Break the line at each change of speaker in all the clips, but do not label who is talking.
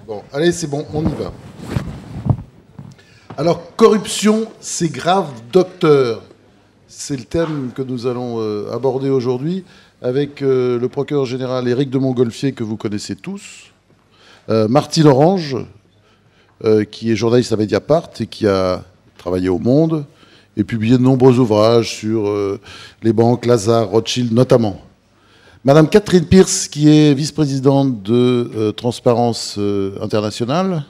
Bon, allez, c'est bon, on y va. Alors, corruption, c'est grave, docteur. C'est le thème que nous allons aborder aujourd'hui avec le procureur général Éric de Montgolfier, que vous connaissez tous, Martine Orange, qui est journaliste à Mediapart et qui a travaillé au Monde et publié de nombreux ouvrages sur les banques, Lazare, Rothschild notamment. Madame Catherine Pierce, qui est vice-présidente de Transparence Internationale,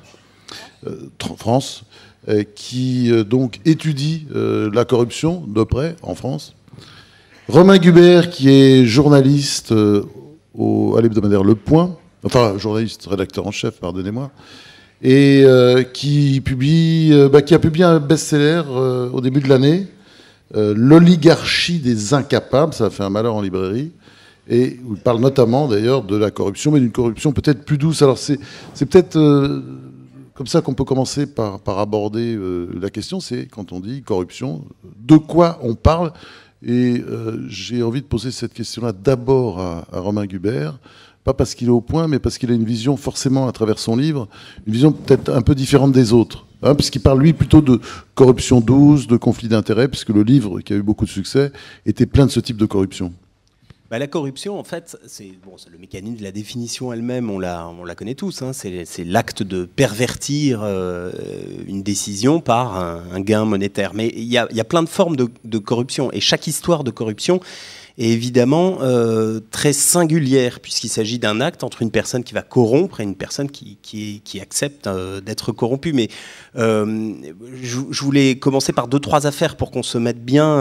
France, qui donc étudie la corruption de près en France. Romain Gubert, qui est journaliste à l'hebdomadaire Le Point, enfin journaliste, rédacteur en chef, pardonnez-moi, et qui a publié un best-seller au début de l'année, L'oligarchie des incapables, ça a fait un malheur en librairie, et où il parle notamment d'ailleurs de la corruption, mais d'une corruption peut-être plus douce. Alors c'est peut-être comme ça qu'on peut commencer par aborder la question, c'est quand on dit corruption, de quoi on parle? Et j'ai envie de poser cette question-là d'abord à Romain Gubert, pas parce qu'il est au point, mais parce qu'il a une vision forcément à travers son livre, une vision peut-être un peu différente des autres, hein, puisqu'il parle lui plutôt de corruption douce, de conflit d'intérêts, puisque le livre, qui a eu beaucoup de succès, était plein de ce type de corruption.
Bah, la corruption, en fait, c'est le mécanisme de la définition elle-même, on la connaît tous. Hein, c'est l'acte de pervertir une décision par un gain monétaire. Mais il y a plein de formes de corruption. Et chaque histoire de corruption est évidemment très singulière, puisqu'il s'agit d'un acte entre une personne qui va corrompre et une personne qui accepte d'être corrompue. Mais je voulais commencer par 2-3 affaires pour qu'on se mette bien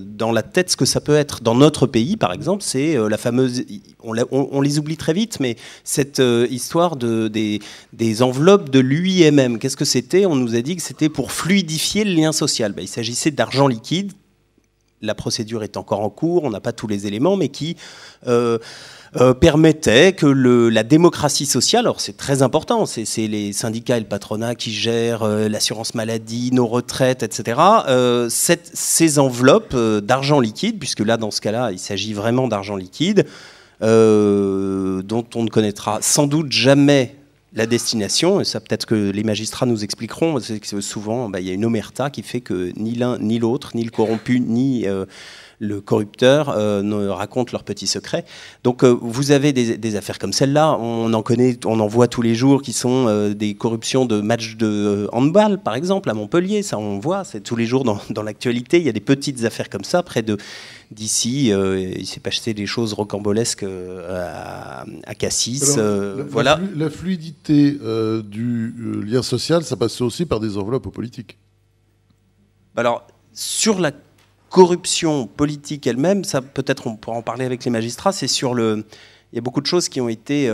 dans la tête ce que ça peut être. Dans notre pays, par exemple, c'est la fameuse... On les oublie très vite, mais cette histoire des enveloppes de l'UIMM, qu'est-ce que c'était? On nous a dit que c'était pour fluidifier le lien social. Il s'agissait d'argent liquide. La procédure est encore en cours, on n'a pas tous les éléments, mais qui permettait que la démocratie sociale, alors c'est très important, c'est les syndicats et le patronat qui gèrent l'assurance maladie, nos retraites, etc. Ces enveloppes d'argent liquide, puisque là, dans ce cas-là, il s'agit vraiment d'argent liquide, dont on ne connaîtra sans doute jamais la destination, et ça peut-être que les magistrats nous expliqueront, c'est que souvent il y a une omerta qui fait que ni l'un ni l'autre, ni le corrompu, ni le corrupteur ne racontent leurs petits secrets. Donc vous avez des affaires comme celle-là, on en connaît, on en voit tous les jours, qui sont des corruptions de matchs de handball, par exemple, à Montpellier, ça on voit, c'est tous les jours dans l'actualité, il y a des petites affaires comme ça, près d'ici, il s'est passé des choses rocambolesques à Cassis.
Voilà. La fluidité du lien social, ça passe aussi par des enveloppes politiques.
Alors, sur la corruption politique elle-même, ça peut-être on pourra en parler avec les magistrats, il y a beaucoup de choses qui ont été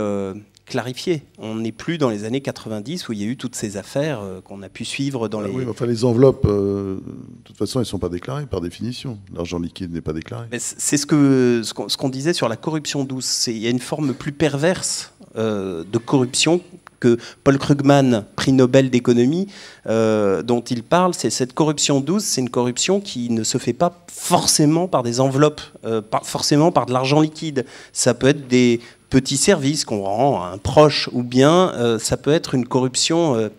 clarifiées. On n'est plus dans les années 90 où il y a eu toutes ces affaires qu'on a pu suivre dans les...
Oui, enfin les enveloppes, de toute façon, elles ne sont pas déclarées par définition. L'argent liquide n'est pas déclaré.
Mais c'est ce qu'on disait sur la corruption douce. Il y a une forme plus perverse de corruption que Paul Krugman, prix Nobel d'économie, dont il parle. C'est cette corruption douce, c'est une corruption qui ne se fait pas forcément par des enveloppes, pas forcément par de l'argent liquide. Ça peut être des petits services qu'on rend à un proche, ou bien ça peut être une corruption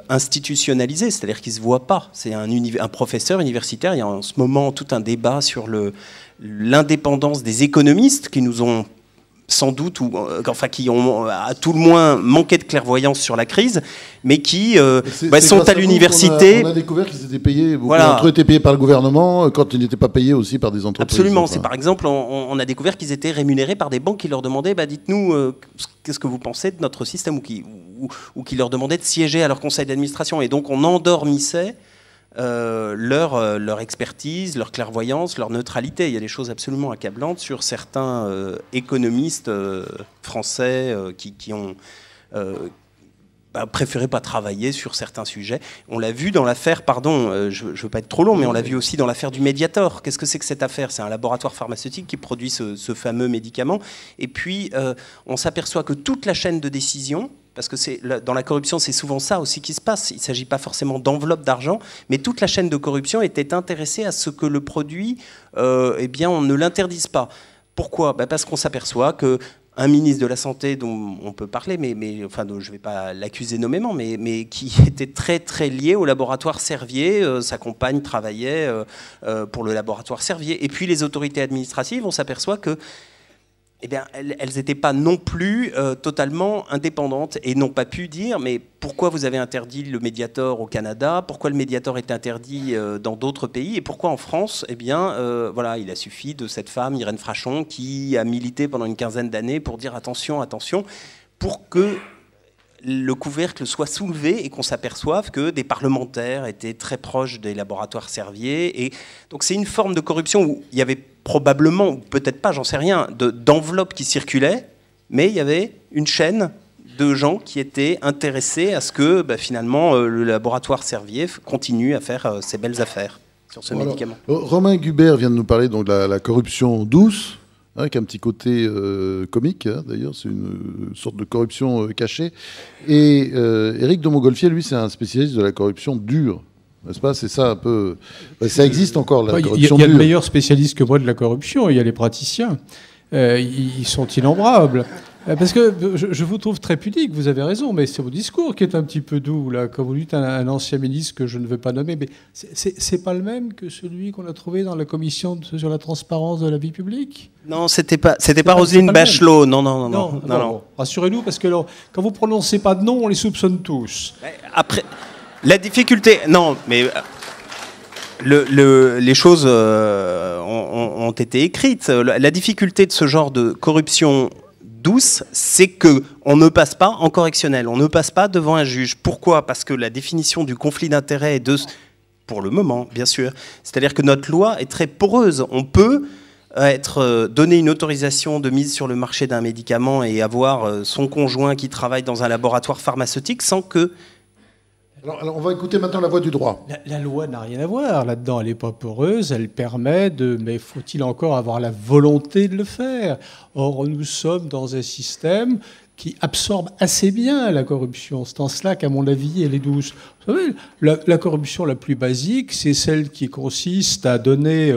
institutionnalisée, c'est-à-dire qu'il ne se voit pas. C'est un professeur universitaire. Il y a en ce moment tout un débat sur l'indépendance des économistes qui nous ont sans doute, qui ont à tout le moins manqué de clairvoyance sur la crise, mais qui sont à l'université.
On a découvert qu'ils étaient payés, beaucoup d'entre eux étaient payés par le gouvernement, quand ils n'étaient pas payés aussi par des entreprises.
Absolument. C'est par exemple, on a découvert qu'ils étaient rémunérés par des banques qui leur demandaient, dites-nous, qu'est-ce que vous pensez de notre système, ou qui leur demandaient de siéger à leur conseil d'administration. Et donc on endormissait leur expertise, leur clairvoyance, leur neutralité. Il y a des choses absolument accablantes sur certains économistes français qui ont préféré pas travailler sur certains sujets. On l'a vu dans l'affaire, je ne veux pas être trop long, mais on l'a vu aussi dans l'affaire du Mediator. Qu'est-ce que c'est que cette affaire? C'est un laboratoire pharmaceutique qui produit ce fameux médicament. Et puis, on s'aperçoit que toute la chaîne de décision, parce que dans la corruption, c'est souvent ça aussi qui se passe. Il ne s'agit pas forcément d'enveloppe d'argent, mais toute la chaîne de corruption était intéressée à ce que le produit, on ne l'interdise pas. Pourquoi? Parce qu'on s'aperçoit que un ministre de la Santé dont on peut parler, mais enfin, je ne vais pas l'accuser nommément, mais qui était très, très lié au laboratoire Servier. Sa compagne travaillait pour le laboratoire Servier. Et puis les autorités administratives, on s'aperçoit que eh bien, elles n'étaient pas non plus totalement indépendantes et n'ont pas pu dire mais pourquoi vous avez interdit le Mediator au Canada, pourquoi le Mediator est interdit dans d'autres pays et pourquoi en France, eh bien, voilà, il a suffi de cette femme, Irène Frachon, qui a milité pendant une quinzaine d'années pour dire attention, attention, pour que le couvercle soit soulevé et qu'on s'aperçoive que des parlementaires étaient très proches des laboratoires Servier. Et donc c'est une forme de corruption où il y avait probablement, ou peut-être pas, j'en sais rien, d'enveloppes qui circulaient, mais il y avait une chaîne de gens qui étaient intéressés à ce que finalement le laboratoire Servier continue à faire ses belles affaires sur ce médicament.
Romain Gubert vient de nous parler donc, de la corruption douce, avec un petit côté comique, hein, d'ailleurs, c'est une sorte de corruption cachée. Et Éric de Montgolfier, lui, c'est un spécialiste de la corruption dure. N'est-ce pas? C'est ça un peu. Ça existe encore, la corruption dure.
Il y a de meilleurs spécialistes que moi de la corruption, il y a les praticiens. Ils sont innombrables. Parce que je vous trouve très pudique, vous avez raison, mais c'est vos discours qui est un petit peu doux, là, quand vous dites un ancien ministre que je ne veux pas nommer, mais c'est pas le même que celui qu'on a trouvé dans la commission sur la transparence de la vie publique?
Non, c'était pas Roselyne Bachelot, non.
Rassurez-nous, parce que quand vous prononcez pas de nom, on les soupçonne tous.
Après, la difficulté, non, mais les choses ont été écrites. La difficulté de ce genre de corruption douce, c'est qu'on ne passe pas en correctionnel, on ne passe pas devant un juge. Pourquoi? Parce que la définition du conflit d'intérêts est pour le moment, bien sûr. C'est-à-dire que notre loi est très poreuse. On peut donner une autorisation de mise sur le marché d'un médicament et avoir son conjoint qui travaille dans un laboratoire pharmaceutique sans que...
Alors, on va écouter maintenant la voix du droit.
La loi n'a rien à voir là-dedans. Elle n'est pas poreuse, elle permet mais faut-il encore avoir la volonté de le faire? Or, nous sommes dans un système qui absorbe assez bien la corruption. C'est en cela qu'à mon avis, elle est douce. Vous savez, la corruption la plus basique, c'est celle qui consiste à donner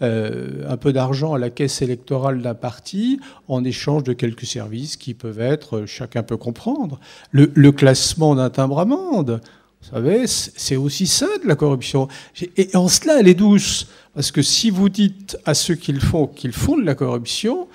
un peu d'argent à la caisse électorale d'un parti en échange de quelques services qui peuvent être, chacun peut comprendre. Le classement d'un timbre-amende, vous savez, c'est aussi ça de la corruption. Et en cela, elle est douce. Parce que si vous dites à ceux qu'ils font de la corruption,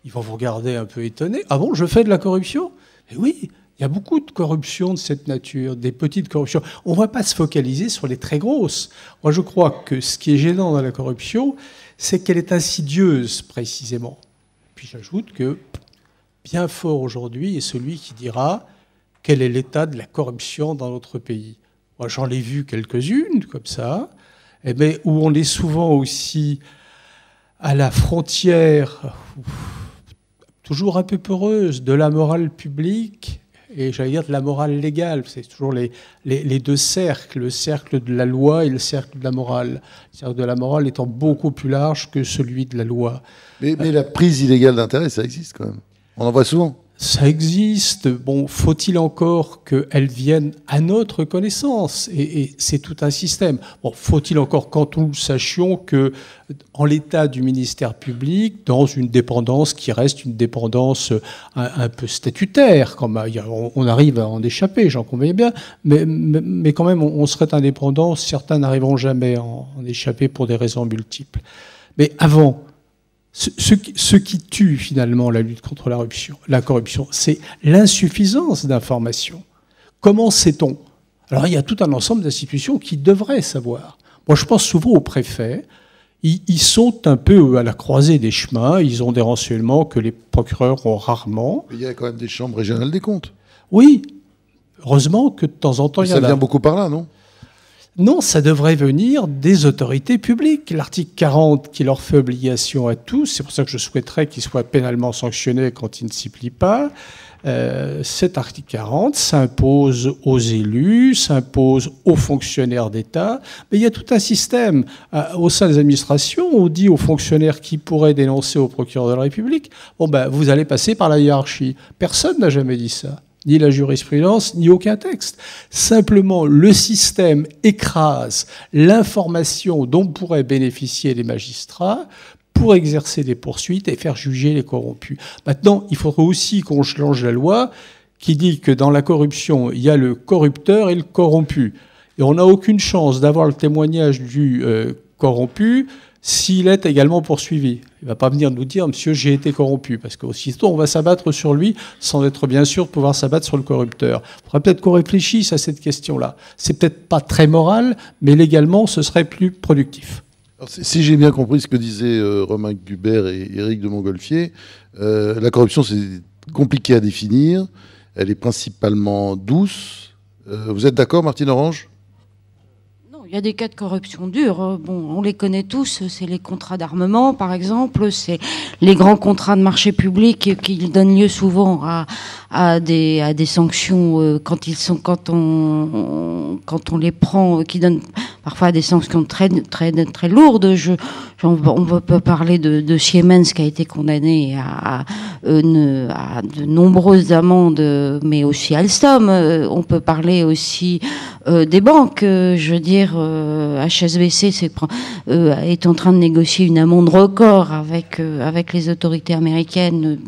ils vont vous regarder un peu étonnés. Ah bon, je fais de la corruption? Et oui, il y a beaucoup de corruption de cette nature, des petites corruptions. On ne va pas se focaliser sur les très grosses. Moi, je crois que ce qui est gênant dans la corruption, c'est qu'elle est insidieuse, précisément. Puis j'ajoute que bien fort aujourd'hui est celui qui dira quel est l'état de la corruption dans notre pays. Moi, j'en ai vu quelques-unes comme ça, mais où on est souvent aussi à la frontière, toujours un peu peureuse, de la morale publique et, j'allais dire, de la morale légale. C'est toujours les deux cercles, le cercle de la loi et le cercle de la morale. Le cercle de la morale étant beaucoup plus large que celui de la loi.
Mais la prise illégale d'intérêt, ça existe quand même. On en voit souvent.
Ça existe. Bon, faut-il encore qu'elle vienne à notre connaissance? Et c'est tout un système. Bon, faut-il encore qu'en nous sachions que, en l'état du ministère public, dans une dépendance qui reste une dépendance un peu statutaire, comme on arrive à en échapper, j'en conviens bien, mais quand même, on serait indépendant. Certains n'arriveront jamais à en échapper pour des raisons multiples. Mais avant, ce qui tue finalement la lutte contre la corruption, c'est l'insuffisance d'informations. Comment sait-on? Alors il y a tout un ensemble d'institutions qui devraient savoir. Moi je pense souvent aux préfets. Ils sont un peu à la croisée des chemins. Ils ont des renseignements que les procureurs ont rarement.
Il y a quand même des chambres régionales des comptes.
Oui, heureusement que de temps en temps il y en a.
Ça vient beaucoup par là, non?
Non, ça devrait venir des autorités publiques. L'article 40 qui leur fait obligation à tous, c'est pour ça que je souhaiterais qu'ils soient pénalement sanctionnés quand ils ne s'y plient pas. Cet article 40 s'impose aux élus, s'impose aux fonctionnaires d'État, mais il y a tout un système. Au sein des administrations, on dit aux fonctionnaires qui pourraient dénoncer au procureur de la République, vous allez passer par la hiérarchie. Personne n'a jamais dit ça. Ni la jurisprudence, ni aucun texte. Simplement, le système écrase l'information dont pourraient bénéficier les magistrats pour exercer des poursuites et faire juger les corrompus. Maintenant, il faudrait aussi qu'on change la loi qui dit que dans la corruption, il y a le corrupteur et le corrompu. Et on n'a aucune chance d'avoir le témoignage du corrompu s'il est également poursuivi. Il ne va pas venir nous dire « Monsieur, j'ai été corrompu », parce qu'aussitôt, on va s'abattre sur lui sans être bien sûr de pouvoir s'abattre sur le corrupteur. Il faudrait peut-être qu'on réfléchisse à cette question-là. C'est peut-être pas très moral, mais légalement, ce serait plus productif.
Alors, si j'ai bien compris ce que disaient Romain Gubert et Éric de Montgolfier, la corruption, c'est compliqué à définir. Elle est principalement douce. Vous êtes d'accord, Martine Orange ?
Il y a des cas de corruption dure. Bon, on les connaît tous. C'est les contrats d'armement, par exemple. C'est les grands contrats de marché public qui donnent lieu souvent à des sanctions quand on les prend, qui donnent parfois des sanctions très lourdes. On peut parler de Siemens qui a été condamné à de nombreuses amendes, mais aussi Alstom. On peut parler aussi des banques. Je veux dire, HSBC est en train de négocier une amende record avec les autorités américaines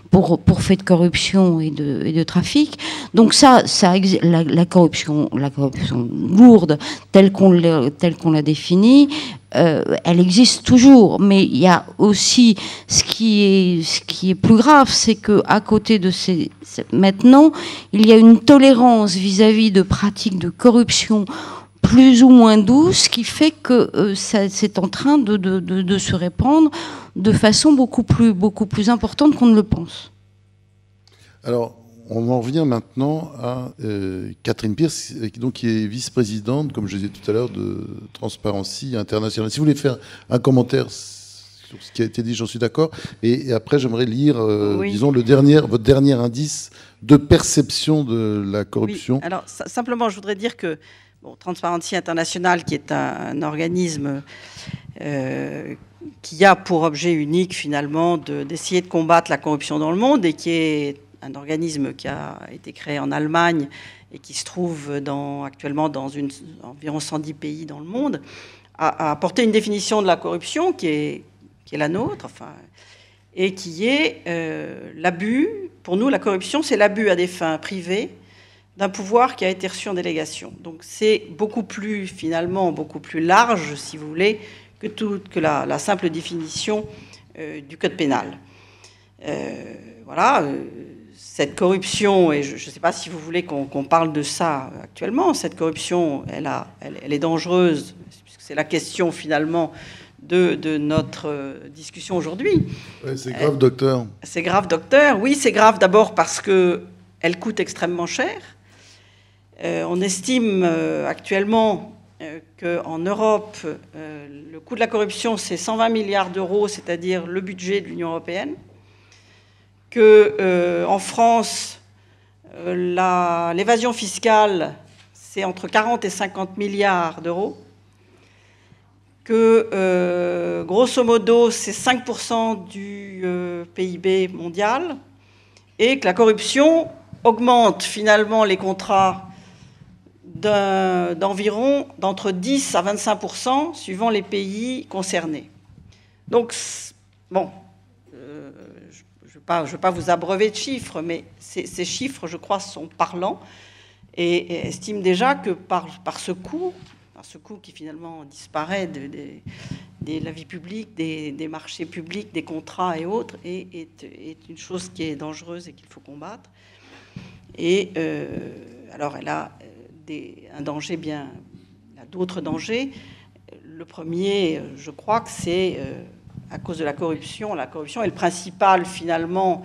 pour faits de corruption et de trafic. Donc la corruption lourde telle qu'on l'a définie, elle existe toujours, mais il y a aussi ce qui est plus grave, c'est que à côté de maintenant, il y a une tolérance vis-à-vis de pratiques de corruption plus ou moins douces qui fait que c'est en train de se répandre de façon beaucoup plus importante qu'on ne le pense.
Alors, on en revient maintenant à Catherine Pierce, qui est vice-présidente, comme je disais tout à l'heure, de Transparency International. Si vous voulez faire un commentaire sur ce qui a été dit, j'en suis d'accord. Et après, j'aimerais lire, disons, votre dernier indice de perception de la corruption.
Oui. Alors, simplement, je voudrais dire que Transparency International, qui est un organisme qui a pour objet unique, finalement, d'essayer de combattre la corruption dans le monde et qui est un organisme qui a été créé en Allemagne et qui se trouve actuellement dans environ 110 pays dans le monde, a apporté une définition de la corruption qui est la nôtre, et qui est l'abus. Pour nous, la corruption, c'est l'abus à des fins privées d'un pouvoir qui a été reçu en délégation. Donc c'est beaucoup plus large, si vous voulez, que la simple définition du code pénal. Voilà. Cette corruption, et je ne sais pas si vous voulez qu'on parle de ça actuellement, cette corruption, elle est dangereuse, puisque c'est la question finalement de notre discussion aujourd'hui. Ouais,
c'est grave, docteur.
C'est grave, docteur. Oui, c'est grave d'abord parce qu'elle coûte extrêmement cher. On estime actuellement qu'en Europe, le coût de la corruption, c'est 120 milliards d'euros, c'est-à-dire le budget de l'Union européenne. En France, l'évasion fiscale, c'est entre 40 et 50 milliards d'euros. Grosso modo, c'est 5% du PIB mondial. Et que la corruption augmente finalement les contrats d'environ d'entre 10 à 25% suivant les pays concernés. Donc, bon... Je ne veux pas vous abreuver de chiffres, mais ces chiffres, je crois, sont parlants et estiment déjà que par ce coût qui finalement disparaît de la vie publique, des marchés publics, des contrats et autres, est une chose qui est dangereuse et qu'il faut combattre. Et alors, elle a un danger elle a d'autres dangers. Le premier, je crois que c'est... à cause de la corruption est le principal, finalement,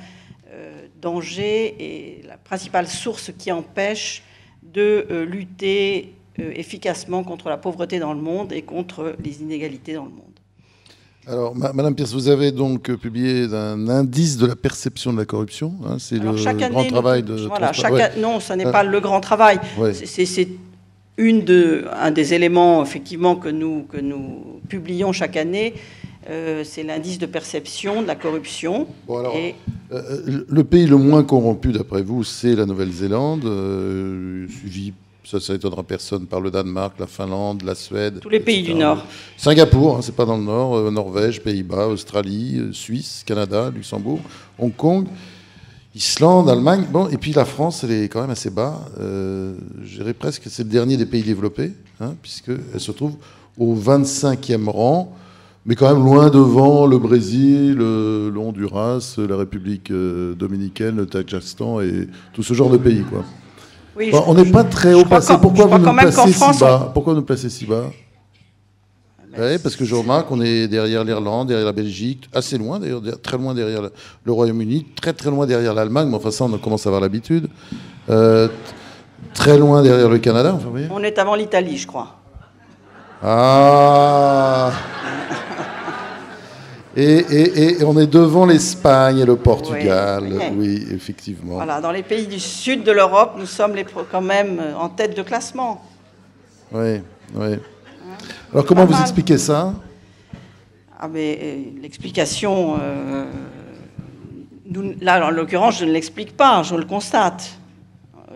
danger et la principale source qui empêche de lutter efficacement contre la pauvreté dans le monde et contre les inégalités dans le monde.
Alors, Madame Pierce, vous avez donc publié un indice de la perception de la corruption. Hein, c'est le grand travail de...
Voilà, non, ce n'est pas le grand travail. Ouais. C'est un des éléments, effectivement, que nous publions chaque année. C'est l'indice de perception de la corruption.
Bon, alors, le pays le moins corrompu, d'après vous, c'est la Nouvelle-Zélande, suivi ça étonnera personne, par le Danemark, la Finlande, la Suède.
Tous les pays
etc.
du Nord.
Singapour, hein, c'est pas dans le Nord, Norvège, Pays-Bas, Australie, Suisse, Canada, Luxembourg, Hong Kong, Islande, Allemagne. Bon, et puis la France, elle est quand même assez bas. Je dirais presque que c'est le dernier des pays développés, hein, puisqu'elle se trouve au 25e rang, mais quand même loin devant le Brésil, le Honduras, la République dominicaine, le Tadjikistan et tout ce genre de pays, quoi.
Oui,
Bon, on n'est pas très haut placé. Pourquoi vous nous placez si bas? Pourquoi nous placez si bas? Oui, parce que je remarque qu'on est derrière l'Irlande, derrière la Belgique, assez loin d'ailleurs, très loin derrière le Royaume-Uni, très très loin derrière l'Allemagne, mais enfin ça on commence à avoir l'habitude. Très loin derrière le Canada, enfin, vous voyez.
On est avant l'Italie, je crois.
Ah. Et on est devant l'Espagne et le Portugal, oui, effectivement.
Voilà, dans les pays du sud de l'Europe, nous sommes quand même en tête de classement.
Oui, oui. Alors comment vous expliquez ça?
Ah, mais l'explication, là en l'occurrence, je ne l'explique pas, je le constate.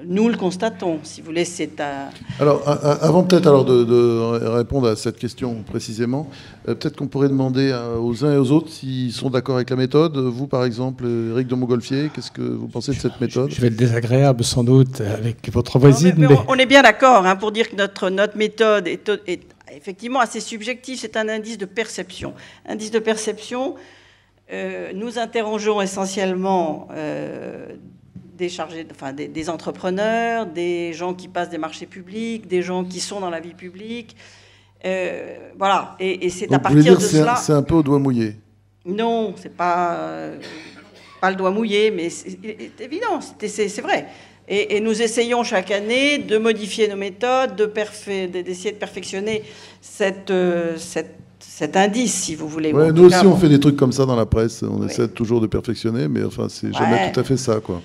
Nous le constatons, si vous voulez, c'est un...
Alors, avant peut-être alors de répondre à cette question précisément, peut-être qu'on pourrait demander aux uns et aux autres s'ils sont d'accord avec la méthode. Vous, par exemple, Éric de Montgolfier, qu'est-ce que vous pensez de cette méthode?
Je vais être désagréable sans doute avec votre voisine.
Mais on est bien d'accord pour dire que notre méthode est effectivement assez subjective. C'est un indice de perception. Indice de perception, nous interrogeons essentiellement... des entrepreneurs, des gens qui passent des marchés publics, des gens qui sont dans la vie publique. Voilà. Et c'est à partir de cela...
C'est un peu au doigt mouillé.
Non, c'est pas le doigt mouillé, mais c'est évident, c'est vrai. Et nous essayons chaque année de modifier nos méthodes, d'essayer de perfectionner cet indice, si vous voulez.
Ouais, nous aussi, on fait des trucs comme ça dans la presse. On essaie toujours de perfectionner, mais enfin, c'est jamais tout à fait ça, quoi.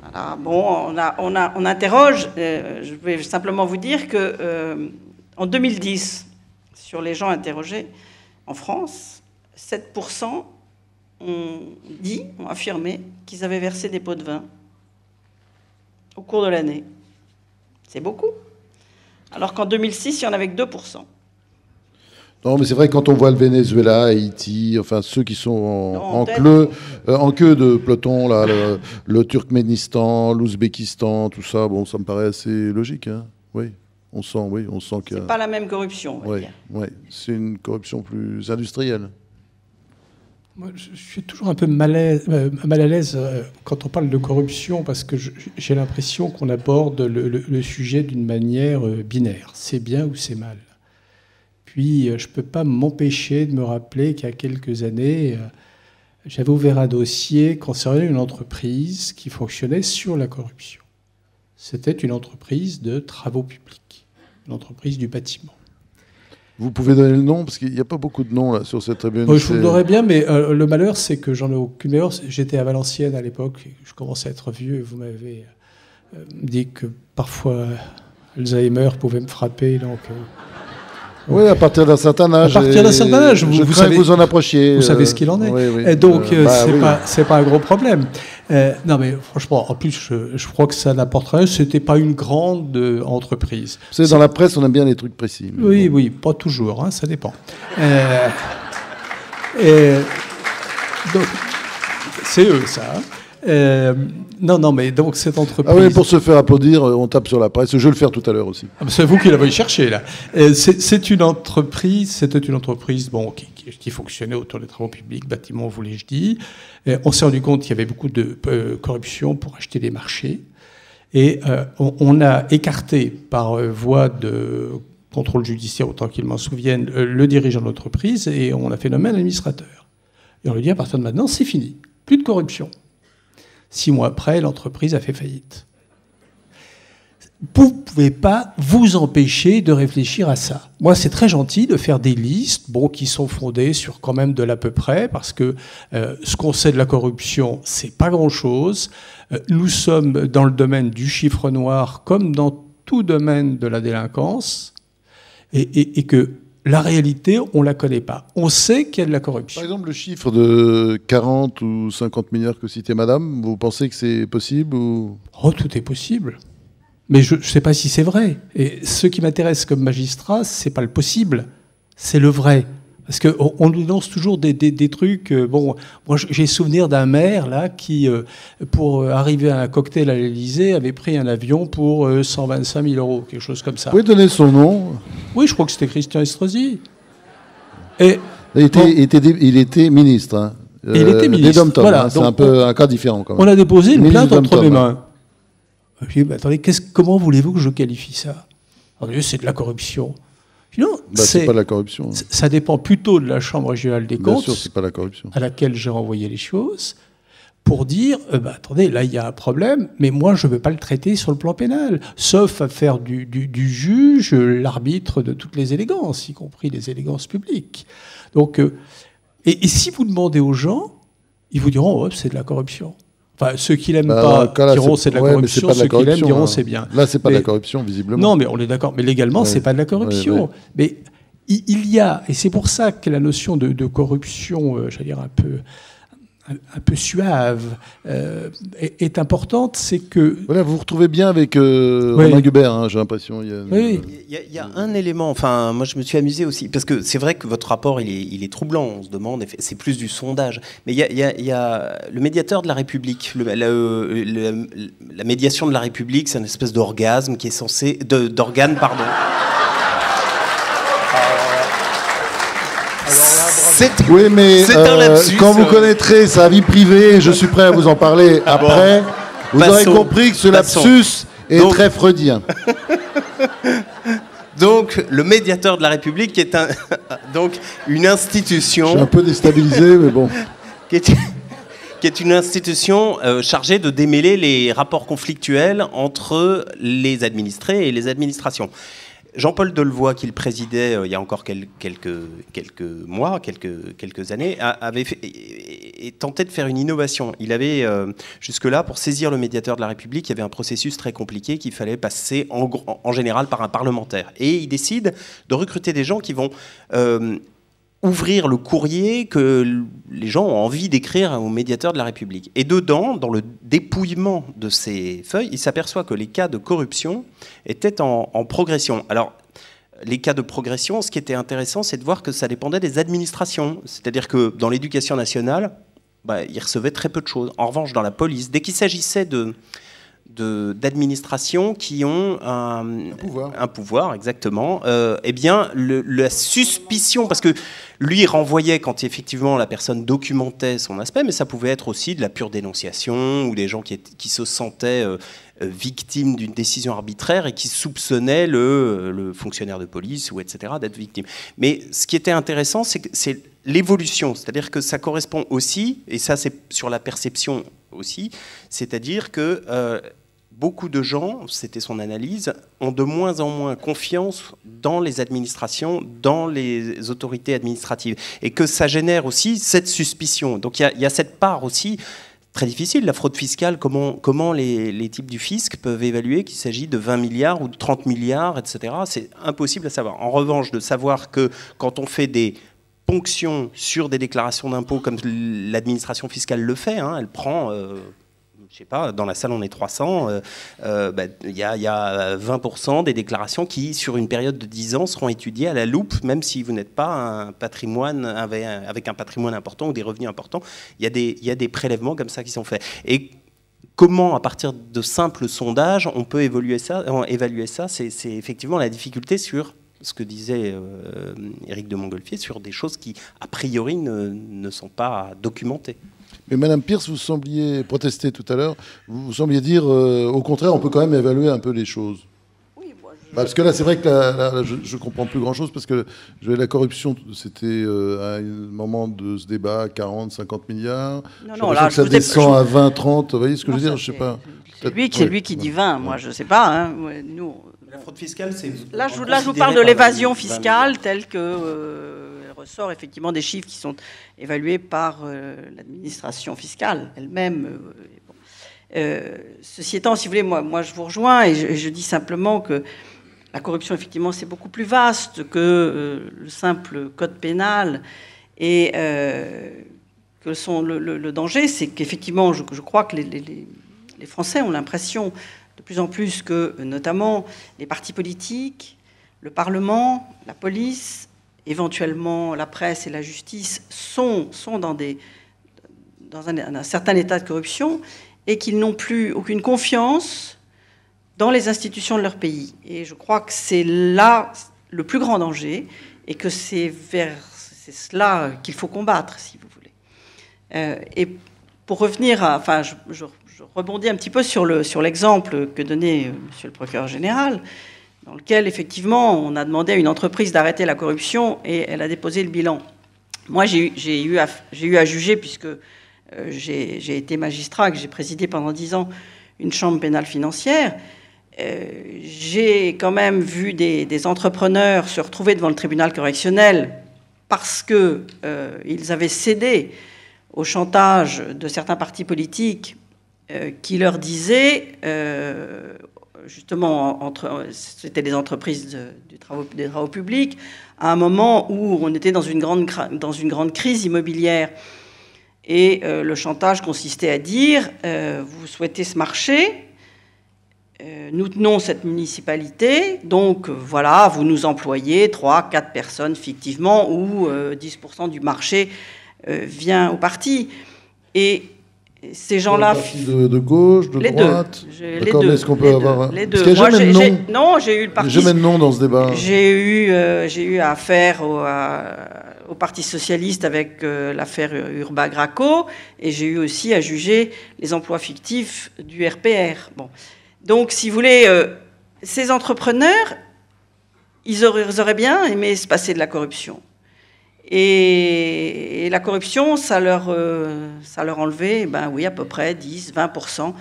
Voilà, bon, on interroge. Je vais simplement vous dire que en 2010, sur les gens interrogés en France, 7% ont affirmé qu'ils avaient versé des pots de vin au cours de l'année. C'est beaucoup. Alors qu'en 2006, il y en avait que 2%.
Non, mais c'est vrai que quand on voit le Venezuela, Haïti, enfin ceux qui sont en queue de peloton, là, le Turkménistan, l'Ouzbékistan, tout ça, bon, ça me paraît assez logique, hein. Oui, on sent qu'il y a...
C'est pas la même corruption, on va dire.
Oui, c'est une corruption plus industrielle.
Moi, je suis toujours un peu mal à l'aise quand on parle de corruption, parce que j'ai l'impression qu'on aborde le sujet d'une manière binaire. C'est bien ou c'est mal. Puis, je ne peux pas m'empêcher de me rappeler qu'il y a quelques années, j'avais ouvert un dossier concernant une entreprise qui fonctionnait sur la corruption. C'était une entreprise de travaux publics, une entreprise du bâtiment.
Vous pouvez donner le nom, parce qu'il n'y a pas beaucoup de noms là, sur cette tribune.
Je vous le donnerais bien, mais le malheur, c'est que j'en ai aucune meilleure. J'étais à Valenciennes à l'époque, je commençais à être vieux, et vous m'avez dit que parfois Alzheimer pouvait me frapper, donc...
Oui, à partir d'un certain âge.
À partir d'un certain âge,
vous savez, vous en approchiez.
Vous savez ce qu'il en est.
Oui.
Et donc, c'est pas un gros problème. Non, mais franchement, en plus, je crois que ça n'apporte rien. C'était pas une grande entreprise.
Vous savez, dans la presse, on aime bien les trucs précis.
Oui, pas toujours, hein, ça dépend. Donc, c'est eux, ça. Non, mais donc cette entreprise...
Ah oui, pour se faire applaudir, on tape sur la presse. Je vais le faire tout à l'heure aussi.
C'est vous qui l'avez cherché, là. C'était une entreprise bon, qui fonctionnait autour des travaux publics, bâtiments, voulais-je dire. On s'est rendu compte qu'il y avait beaucoup de corruption pour acheter des marchés. Et on a écarté par voie de contrôle judiciaire, autant qu'il m'en souvienne, le dirigeant de l'entreprise, et on a fait nommer un administrateur. Et on lui dit, à partir de maintenant, c'est fini. Plus de corruption. 6 mois après, l'entreprise a fait faillite. Vous ne pouvez pas vous empêcher de réfléchir à ça. Moi, c'est très gentil de faire des listes qui sont fondées sur quand même de l'à peu près, parce que ce qu'on sait de la corruption, c'est pas grand-chose. Nous sommes dans le domaine du chiffre noir, comme dans tout domaine de la délinquance, et que la réalité, on ne la connaît pas. On sait qu'il y a de la corruption.
Par exemple, le chiffre de 40 ou 50 milliards que citait Madame, vous pensez que c'est possible ou...
Oh, tout est possible. Mais je ne sais pas si c'est vrai. Et ce qui m'intéresse comme magistrat, c'est pas le possible, c'est le vrai. Parce qu'on nous lance toujours des trucs. Bon, moi, j'ai souvenir d'un maire là qui, pour arriver à un cocktail à l'Élysée, avait pris un avion pour 125 000 €, quelque chose comme ça.
Vous pouvez donner son nom?
Oui, je crois que c'était Christian Estrosi. Et
il était ministre. Hein.
Il était ministre.
Des dom-toms,
voilà,
hein, c'est un peu un cas différent quand même.
On a déposé une plainte entre mes
mains.
Je dis, mais attendez, comment voulez-vous que je qualifie ça? C'est de la corruption. Non,
c'est pas de la corruption.
Ça dépend plutôt de la Chambre régionale des comptes,
bien sûr, c'est pas la corruption,
à laquelle j'ai renvoyé les choses, pour dire, attendez, là il y a un problème, mais moi je ne veux pas le traiter sur le plan pénal, sauf à faire du juge l'arbitre de toutes les élégances, y compris les élégances publiques. Donc, et si vous demandez aux gens, ils vous diront, c'est de la corruption. Enfin, ceux qui l'aiment pas diront c'est de la corruption, ceux qui l'aiment diront c'est bien.
Là, c'est pas de la corruption, visiblement.
Non, mais on est d'accord. Mais légalement, c'est pas de la corruption.
Ouais.
Mais il y a, et c'est pour ça que la notion de corruption, j'allais dire un peu suave, est importante, c'est que...
Voilà, vous vous retrouvez bien avec Romain Gubert, hein, j'ai l'impression.
Il y a un élément, enfin, moi je me suis amusé aussi, parce que c'est vrai que votre rapport, il est troublant, on se demande, c'est plus du sondage, mais il y a le médiateur de la République, la médiation de la République, c'est une espèce d'orgasme qui est censé... d'organe, pardon.
Oui, mais
un lapsus,
quand vous connaîtrez sa vie privée, je suis prêt à vous en parler après, vous aurez compris que ce lapsus est très freudien.
Donc, le médiateur de la République, qui est donc une institution...
Je suis un peu déstabilisé, mais bon.
qui est une institution chargée de démêler les rapports conflictuels entre les administrés et les administrations. Jean-Paul Delevoye, qui le présidait il y a encore quelques mois, quelques années, avait tenté de faire une innovation. Il avait, jusque-là, pour saisir le médiateur de la République, il y avait un processus très compliqué qu'il fallait passer en général par un parlementaire. Et il décide de recruter des gens qui vont ouvrir le courrier que les gens ont envie d'écrire au médiateur de la République. Et dedans, dans le dépouillement de ces feuilles, il s'aperçoit que les cas de corruption étaient en progression. Alors, les cas de progression, ce qui était intéressant, c'est de voir que ça dépendait des administrations. C'est-à-dire que dans l'éducation nationale, ils recevaient très peu de choses. En revanche, dans la police, dès qu'il s'agissait d'administrations qui ont un pouvoir, exactement, eh bien, la suspicion, parce que lui, il renvoyait quand effectivement la personne documentait son aspect, mais ça pouvait être aussi de la pure dénonciation, ou des gens qui se sentaient victimes d'une décision arbitraire et qui soupçonnaient le fonctionnaire de police, ou etc., d'être victime. Mais ce qui était intéressant, c'est l'évolution, c'est-à-dire que ça correspond aussi, et ça c'est sur la perception aussi, c'est-à-dire que beaucoup de gens, c'était son analyse, ont de moins en moins confiance dans les administrations, dans les autorités administratives. Et que ça génère aussi cette suspicion. Donc il y a cette part aussi très difficile, la fraude fiscale, comment les types du fisc peuvent évaluer qu'il s'agit de 20 milliards ou de 30 milliards, etc. C'est impossible à savoir. En revanche, de savoir que quand on fait des ponctions sur des déclarations d'impôts, comme l'administration fiscale le fait, elle prend... je sais pas, dans la salle on est 300, il y a 20% des déclarations qui, sur une période de 10 ans, seront étudiées à la loupe, même si vous n'êtes pas un patrimoine avec un patrimoine important ou des revenus importants. Il y a des prélèvements comme ça qui sont faits. Et comment, à partir de simples sondages, on peut évaluer ça, c'est effectivement la difficulté sur ce que disait Éric de Montgolfier, sur des choses qui, a priori, ne sont pas documentées.
Mais Madame Pierce, vous sembliez protester tout à l'heure, vous sembliez dire, au contraire, on peut quand même évaluer un peu les choses.
Oui, moi,
parce que là, c'est vrai que je ne comprends plus grand-chose, parce que la corruption, c'était à un moment de ce débat, 40, 50 milliards.
Non, là,
ça descend à 20, 30, vous voyez ce que je veux dire? Je sais pas.
C'est lui qui dit 20, moi, je ne sais pas. Hein. Nous,
la fraude fiscale, c'est...
Là, je vous parle de l'évasion fiscale, telle que... ressort effectivement des chiffres qui sont évalués par l'administration fiscale elle-même. Ceci étant, si vous voulez, moi je vous rejoins et je dis simplement que la corruption, effectivement, c'est beaucoup plus vaste que le simple code pénal et que le danger, c'est qu'effectivement, je crois que les Français ont l'impression de plus en plus que, notamment, les partis politiques, le Parlement, la police, éventuellement la presse et la justice sont dans un certain état de corruption et qu'ils n'ont plus aucune confiance dans les institutions de leur pays. Et je crois que c'est là le plus grand danger et que c'est cela qu'il faut combattre, si vous voulez. Et pour revenir à... Enfin, je rebondis un petit peu sur l'exemple que donnait monsieur le procureur général, dans lequel, effectivement, on a demandé à une entreprise d'arrêter la corruption et elle a déposé le bilan. Moi, j'ai eu à juger, puisque j'ai été magistrat, que j'ai présidé pendant 10 ans une chambre pénale financière. J'ai quand même vu des entrepreneurs se retrouver devant le tribunal correctionnel parce qu'ils avaient cédé au chantage de certains partis politiques qui leur disaient, justement, c'était des entreprises des travaux publics, à un moment où on était dans une grande crise immobilière. Et le chantage consistait à dire, vous souhaitez ce marché, nous tenons cette municipalité, donc voilà, vous nous employez 3, 4 personnes fictivement, ou 10% du marché vient au parti. Et ces gens-là...
De gauche, de droite.
Les deux.
Est-ce qu'on peut avoir...
Les deux.
Parce qu'il n'y a jamais de nom.
Non, j'ai eu le parti...
Jamais de nom dans ce débat.
J'ai eu affaire au Parti socialiste avec l'affaire Urbain-Graco, et j'ai eu aussi à juger les emplois fictifs du RPR. Bon. Donc, si vous voulez, ces entrepreneurs, ils auraient bien aimé se passer de la corruption. Et la corruption, ça leur enlevait, ben oui, à peu près 10-20%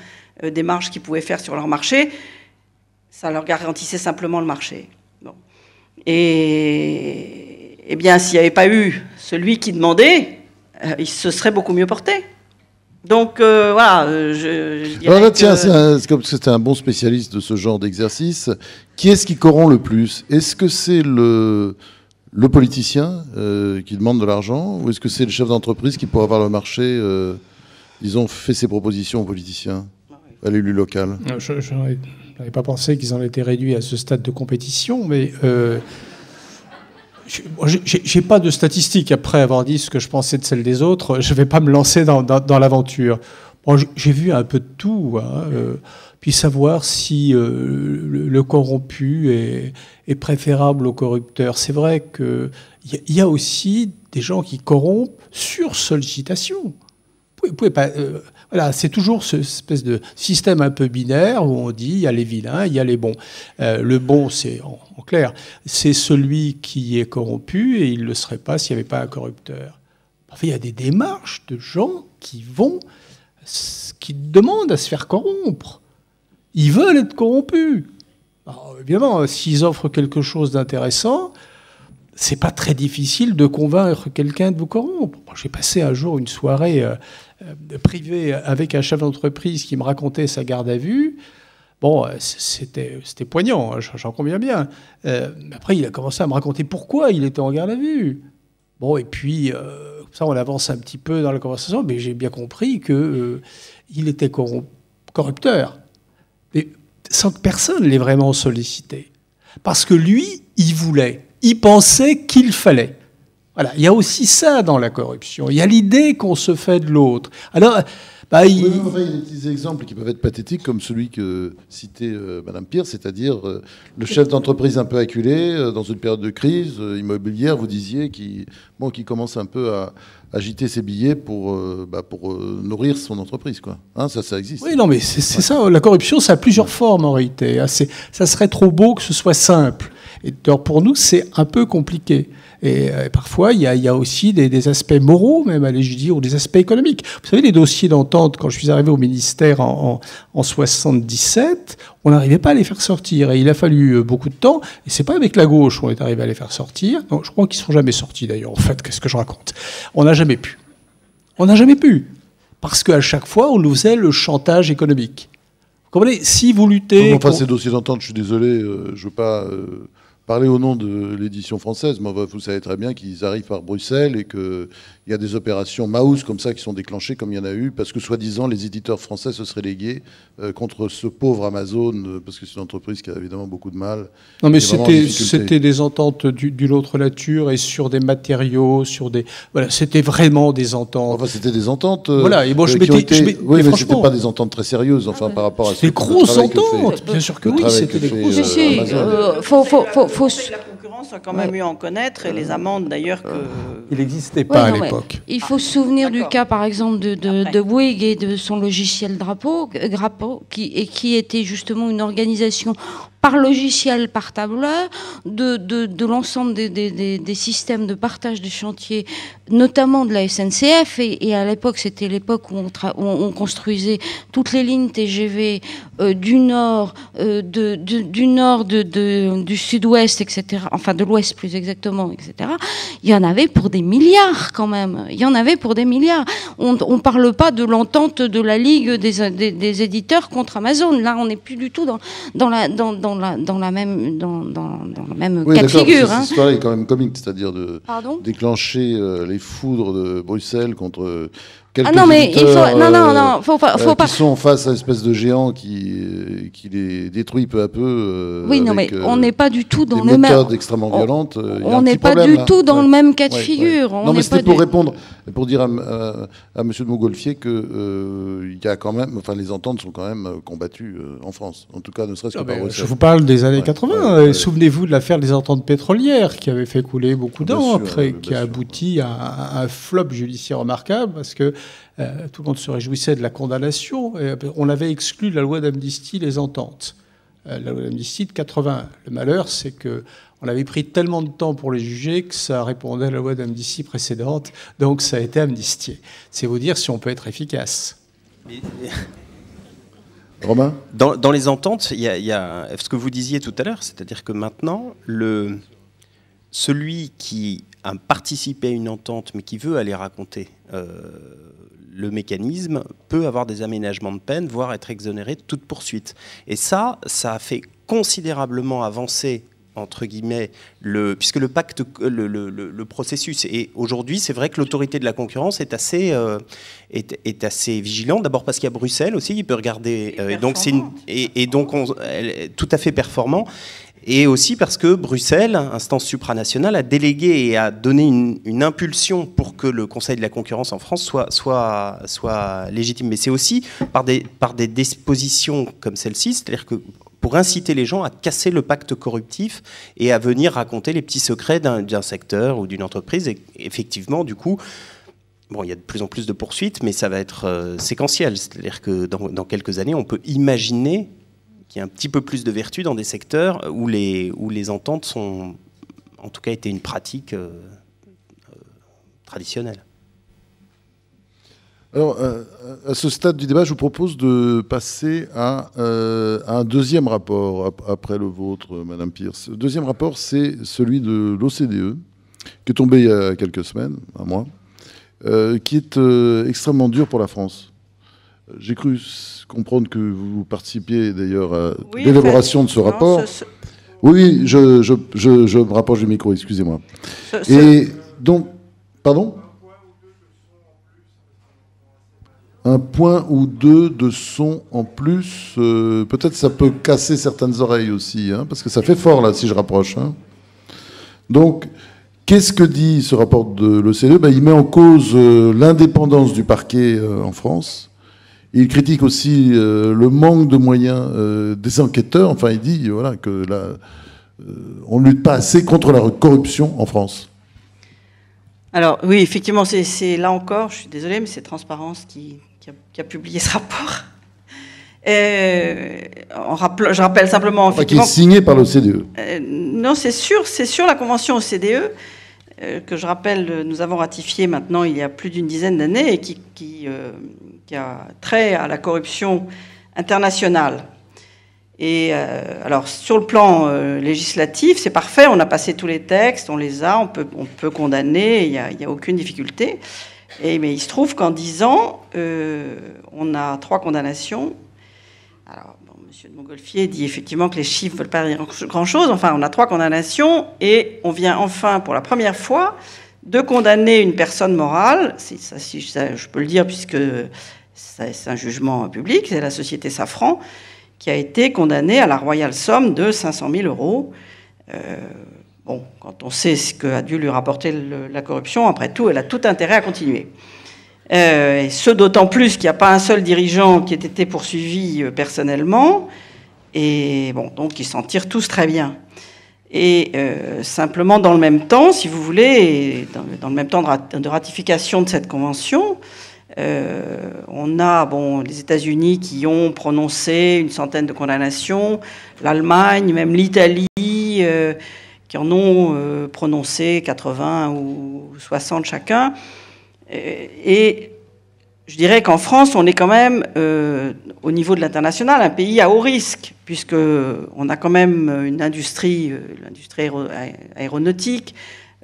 des marges qu'ils pouvaient faire sur leur marché. Ça leur garantissait simplement le marché. Bon. Et bien, s'il n'y avait pas eu celui qui demandait, il se serait beaucoup mieux porté. Donc, voilà, je dirais
alors là, tiens, comme c'était un bon spécialiste de ce genre d'exercice, qui est-ce qui corrompt le plus? Est-ce que c'est le politicien qui demande de l'argent, ou est-ce que c'est le chef d'entreprise qui, pour avoir le marché, disons, fait ses propositions aux politiciens, à l'élu local?
Je n'avais pas pensé qu'ils en étaient réduits à ce stade de compétition, mais j'ai pas de statistiques après avoir dit ce que je pensais de celles des autres. Je vais pas me lancer dans l'aventure. Bon, j'ai vu un peu de tout, hein, puis savoir si le corrompu est préférable au corrupteur. C'est vrai qu'il y a aussi des gens qui corrompent sur sollicitation. Vous pouvez pas, voilà, c'est toujours cette espèce de système un peu binaire où on dit il y a les vilains, il y a les bons. Le bon, c'est en clair, c'est celui qui est corrompu et il ne le serait pas s'il n'y avait pas un corrupteur. Parfois, il y a des démarches de gens qui demandent à se faire corrompre. Ils veulent être corrompus. Alors, évidemment, s'ils offrent quelque chose d'intéressant, c'est pas très difficile de convaincre quelqu'un de vous corrompre. Bon, j'ai passé un jour une soirée privée avec un chef d'entreprise qui me racontait sa garde à vue. Bon, c'était poignant, hein, j'en conviens bien. Après, il a commencé à me raconter pourquoi il était en garde à vue. Bon, et puis, comme ça, on avance un petit peu dans la conversation, mais j'ai bien compris qu'il était corrupteur. Mais sans que personne l'ait vraiment sollicité. Parce que lui, il voulait. Il pensait qu'il fallait. Voilà, il y a aussi ça dans la corruption. Il y a l'idée qu'on se fait de l'autre. Alors, il y
a des petits exemples qui peuvent être pathétiques, comme celui que citait Madame Pierre, c'est-à-dire le chef d'entreprise un peu acculé dans une période de crise immobilière, vous disiez, qui commence un peu à agiter ses billets pour nourrir son entreprise, quoi. Hein, ça existe.
Oui, non, mais c'est ça. La corruption, ça a plusieurs formes en réalité. Ça serait trop beau que ce soit simple. Et alors pour nous, c'est un peu compliqué. Et parfois, il y a aussi des aspects moraux, même, allez-je dire, ou des aspects économiques. Vous savez, les dossiers d'entente, quand je suis arrivé au ministère en 77, on n'arrivait pas à les faire sortir. Et il a fallu beaucoup de temps. Et c'est pas avec la gauche qu'on est arrivé à les faire sortir. Non, je crois qu'ils ne sont jamais sortis, d'ailleurs, en fait. Qu'est-ce que je raconte? On n'a jamais pu. On n'a jamais pu. Parce qu'à chaque fois, on nous faisait le chantage économique. Vous comprenez? Si vous luttez...
Enfin, ces dossiers d'entente, je suis désolé, je ne veux pas... parler au nom de l'édition française, mais vous savez très bien qu'ils arrivent par Bruxelles et qu'il y a des opérations Maus comme ça qui sont déclenchées, comme il y en a eu, parce que soi-disant les éditeurs français se seraient légués contre ce pauvre Amazon, parce que c'est une entreprise qui a évidemment beaucoup de mal.
Non, mais c'était des ententes d'une autre nature et sur des matériaux, sur des... Voilà, c'était vraiment des ententes.
Enfin, c'était des ententes.
Voilà, et moi je
oui, mais c'était pas
des
ententes très sérieuses, enfin, par rapport à ce
des grosses ententes, bien sûr que oui, c'était des grosses
ententes. La concurrence a quand même eu à en connaître, et les amendes d'ailleurs que...
Il n'existait pas à l'époque.
Il faut se souvenir du cas, par exemple, de Bouygues et de son logiciel Grappo, qui était justement une organisation par logiciel, par tableur, de l'ensemble des systèmes de partage des chantiers, notamment de la SNCF. Et à l'époque, c'était l'époque où on construisait toutes les lignes TGV du nord, du sud-ouest, etc. Enfin, de l'ouest plus exactement, etc. Il y en avait pour des milliards quand même. Il y en avait pour des milliards. On ne parle pas de l'entente de la Ligue des éditeurs contre Amazon. Là, on n'est plus du tout dans le même
oui,
cas de figure.
Cette histoire est quand même comique, c'est-à-dire de déclencher les foudres de Bruxelles contre quelques éditeurs
faut
qui sont face à une espèce de géant qui les détruit peu à peu.
Oui, non, mais on n'est pas du tout dans
le même... méthodes extrêmement violentes.
On n'est pas du tout dans le même cas de figure.
Non, mais c'était pour répondre, pour dire à M. de Montgolfier que il y a quand même, enfin, les ententes sont quand même combattues en France, en tout cas, ne serait-ce que par Bruxelles.
Je vous parle des années 80. Souvenez-vous de l'affaire des ententes pétrolières qui avait fait couler beaucoup d'encre et qui a abouti à un flop judiciaire remarquable parce que tout le monde se réjouissait de la condamnation. Et on avait exclu de la loi d'amnistie les ententes. La loi d'amnistie de 81. Le malheur, c'est qu'on avait pris tellement de temps pour les juger que ça répondait à la loi d'amnistie précédente. Donc ça a été amnistié. C'est vous dire si on peut être efficace.
Romain ?
Dans les ententes, il y a ce que vous disiez tout à l'heure, c'est-à-dire que maintenant, celui qui a participé à une entente mais qui veut aller raconter le mécanisme peut avoir des aménagements de peine, voire être exonéré de toute poursuite. Et ça a fait considérablement avancer, entre guillemets, puisque le pacte, le processus. Et aujourd'hui, c'est vrai que l'autorité de la concurrence est assez vigilante. D'abord parce qu'il y a Bruxelles aussi, il peut regarder. Donc elle est tout à fait performant. Et aussi parce que Bruxelles, instance supranationale, a délégué et a donné une impulsion pour que le Conseil de la concurrence en France soit légitime. Mais c'est aussi par des dispositions comme celle-ci, c'est-à-dire que pour inciter les gens à casser le pacte corruptif et à venir raconter les petits secrets d'un secteur ou d'une entreprise. Et effectivement, du coup, bon, il y a de plus en plus de poursuites, mais ça va être séquentiel. C'est-à-dire que dans quelques années, on peut imaginer qu'il y a un petit peu plus de vertu dans des secteurs où les ententes sont, en tout cas, été une pratique traditionnelle.
Alors, à ce stade du débat, je vous propose de passer à un deuxième rapport, après le vôtre, Madame Pierce. Le deuxième rapport, c'est celui de l'OCDE, qui est tombé il y a quelques semaines, un mois, qui est extrêmement dur pour la France. J'ai cru comprendre que vous participiez d'ailleurs à l'élaboration de ce rapport. Oui, je me rapproche du micro, excusez-moi. Et donc, pardon ? Un point ou deux de son en plus, peut-être ça peut casser certaines oreilles aussi, hein, parce que ça fait fort là si je rapproche. Hein. Donc, qu'est-ce que dit ce rapport de l'OCDE ? Il met en cause l'indépendance du parquet en France. Il critique aussi le manque de moyens des enquêteurs. Enfin, il dit voilà, que là, on ne lutte pas assez contre la corruption en France.
Alors, oui, effectivement, c'est là encore, je suis désolée, mais c'est Transparence qui a publié ce rapport. Je rappelle simplement...
Qui est signé par l'OCDE.
Non, c'est sur la convention OCDE, que je rappelle, nous avons ratifié maintenant il y a plus d'une dizaine d'années, et qui a trait à la corruption internationale. Et alors, sur le plan législatif, c'est parfait, on a passé tous les textes, on les a, on peut condamner, il n'y a aucune difficulté. Mais il se trouve qu'en 10 ans, on a 3 condamnations. Alors, M. de Montgolfier dit effectivement que les chiffres ne veulent pas dire grand-chose. Enfin, on a 3 condamnations et on vient enfin, pour la première fois, de condamner une personne morale, si je peux le dire puisque c'est un jugement public, c'est la société Safran, qui a été condamnée à la royale somme de 500 000 €. Bon, quand on sait ce qu'a dû lui rapporter la corruption, après tout, elle a tout intérêt à continuer. Et ce d'autant plus qu'il n'y a pas un seul dirigeant qui ait été poursuivi personnellement. Et bon, donc ils s'en tirent tous très bien. Et simplement, dans le même temps, si vous voulez, dans le même temps de ratification de cette convention, on a les États-Unis qui ont prononcé une centaine de condamnations, l'Allemagne, même l'Italie, qui en ont prononcé 80 ou 60 chacun. Et je dirais qu'en France, on est quand même, au niveau de l'international, un pays à haut risque, puisqu'on a quand même une industrie, l'industrie aéronautique,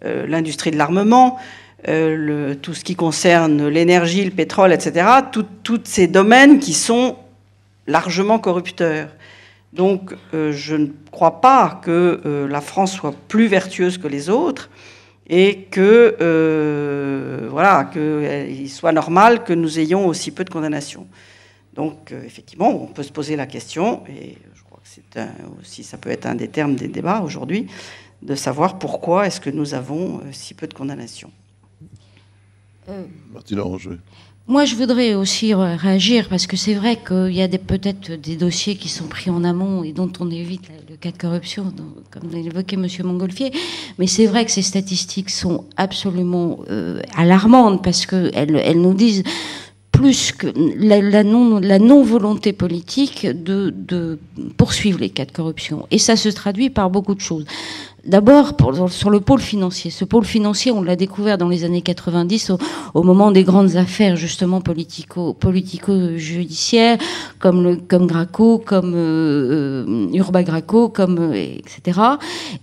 l'industrie de l'armement, tout ce qui concerne l'énergie, le pétrole, etc., tous ces domaines qui sont largement corrupteurs. Donc, je ne crois pas que la France soit plus vertueuse que les autres et que, qu'il soit normal que nous ayons aussi peu de condamnations. Donc, effectivement, on peut se poser la question, et je crois que c'est aussi, ça peut être un des termes des débats aujourd'hui, de savoir pourquoi est-ce que nous avons si peu de condamnations.
Martine Orange.
Moi, je voudrais aussi réagir, parce que c'est vrai qu'il y a peut-être des dossiers qui sont pris en amont et dont on évite le cas de corruption, comme l'évoquait M. Montgolfier. Mais c'est vrai que ces statistiques sont absolument alarmantes, parce qu'elles nous disent plus que la non-volonté politique de poursuivre les cas de corruption. Et ça se traduit par beaucoup de choses. D'abord, sur le pôle financier. Ce pôle financier, on l'a découvert dans les années 90, au moment des grandes affaires, justement, politico-judiciaires, comme Graco, comme Urba Graco, etc.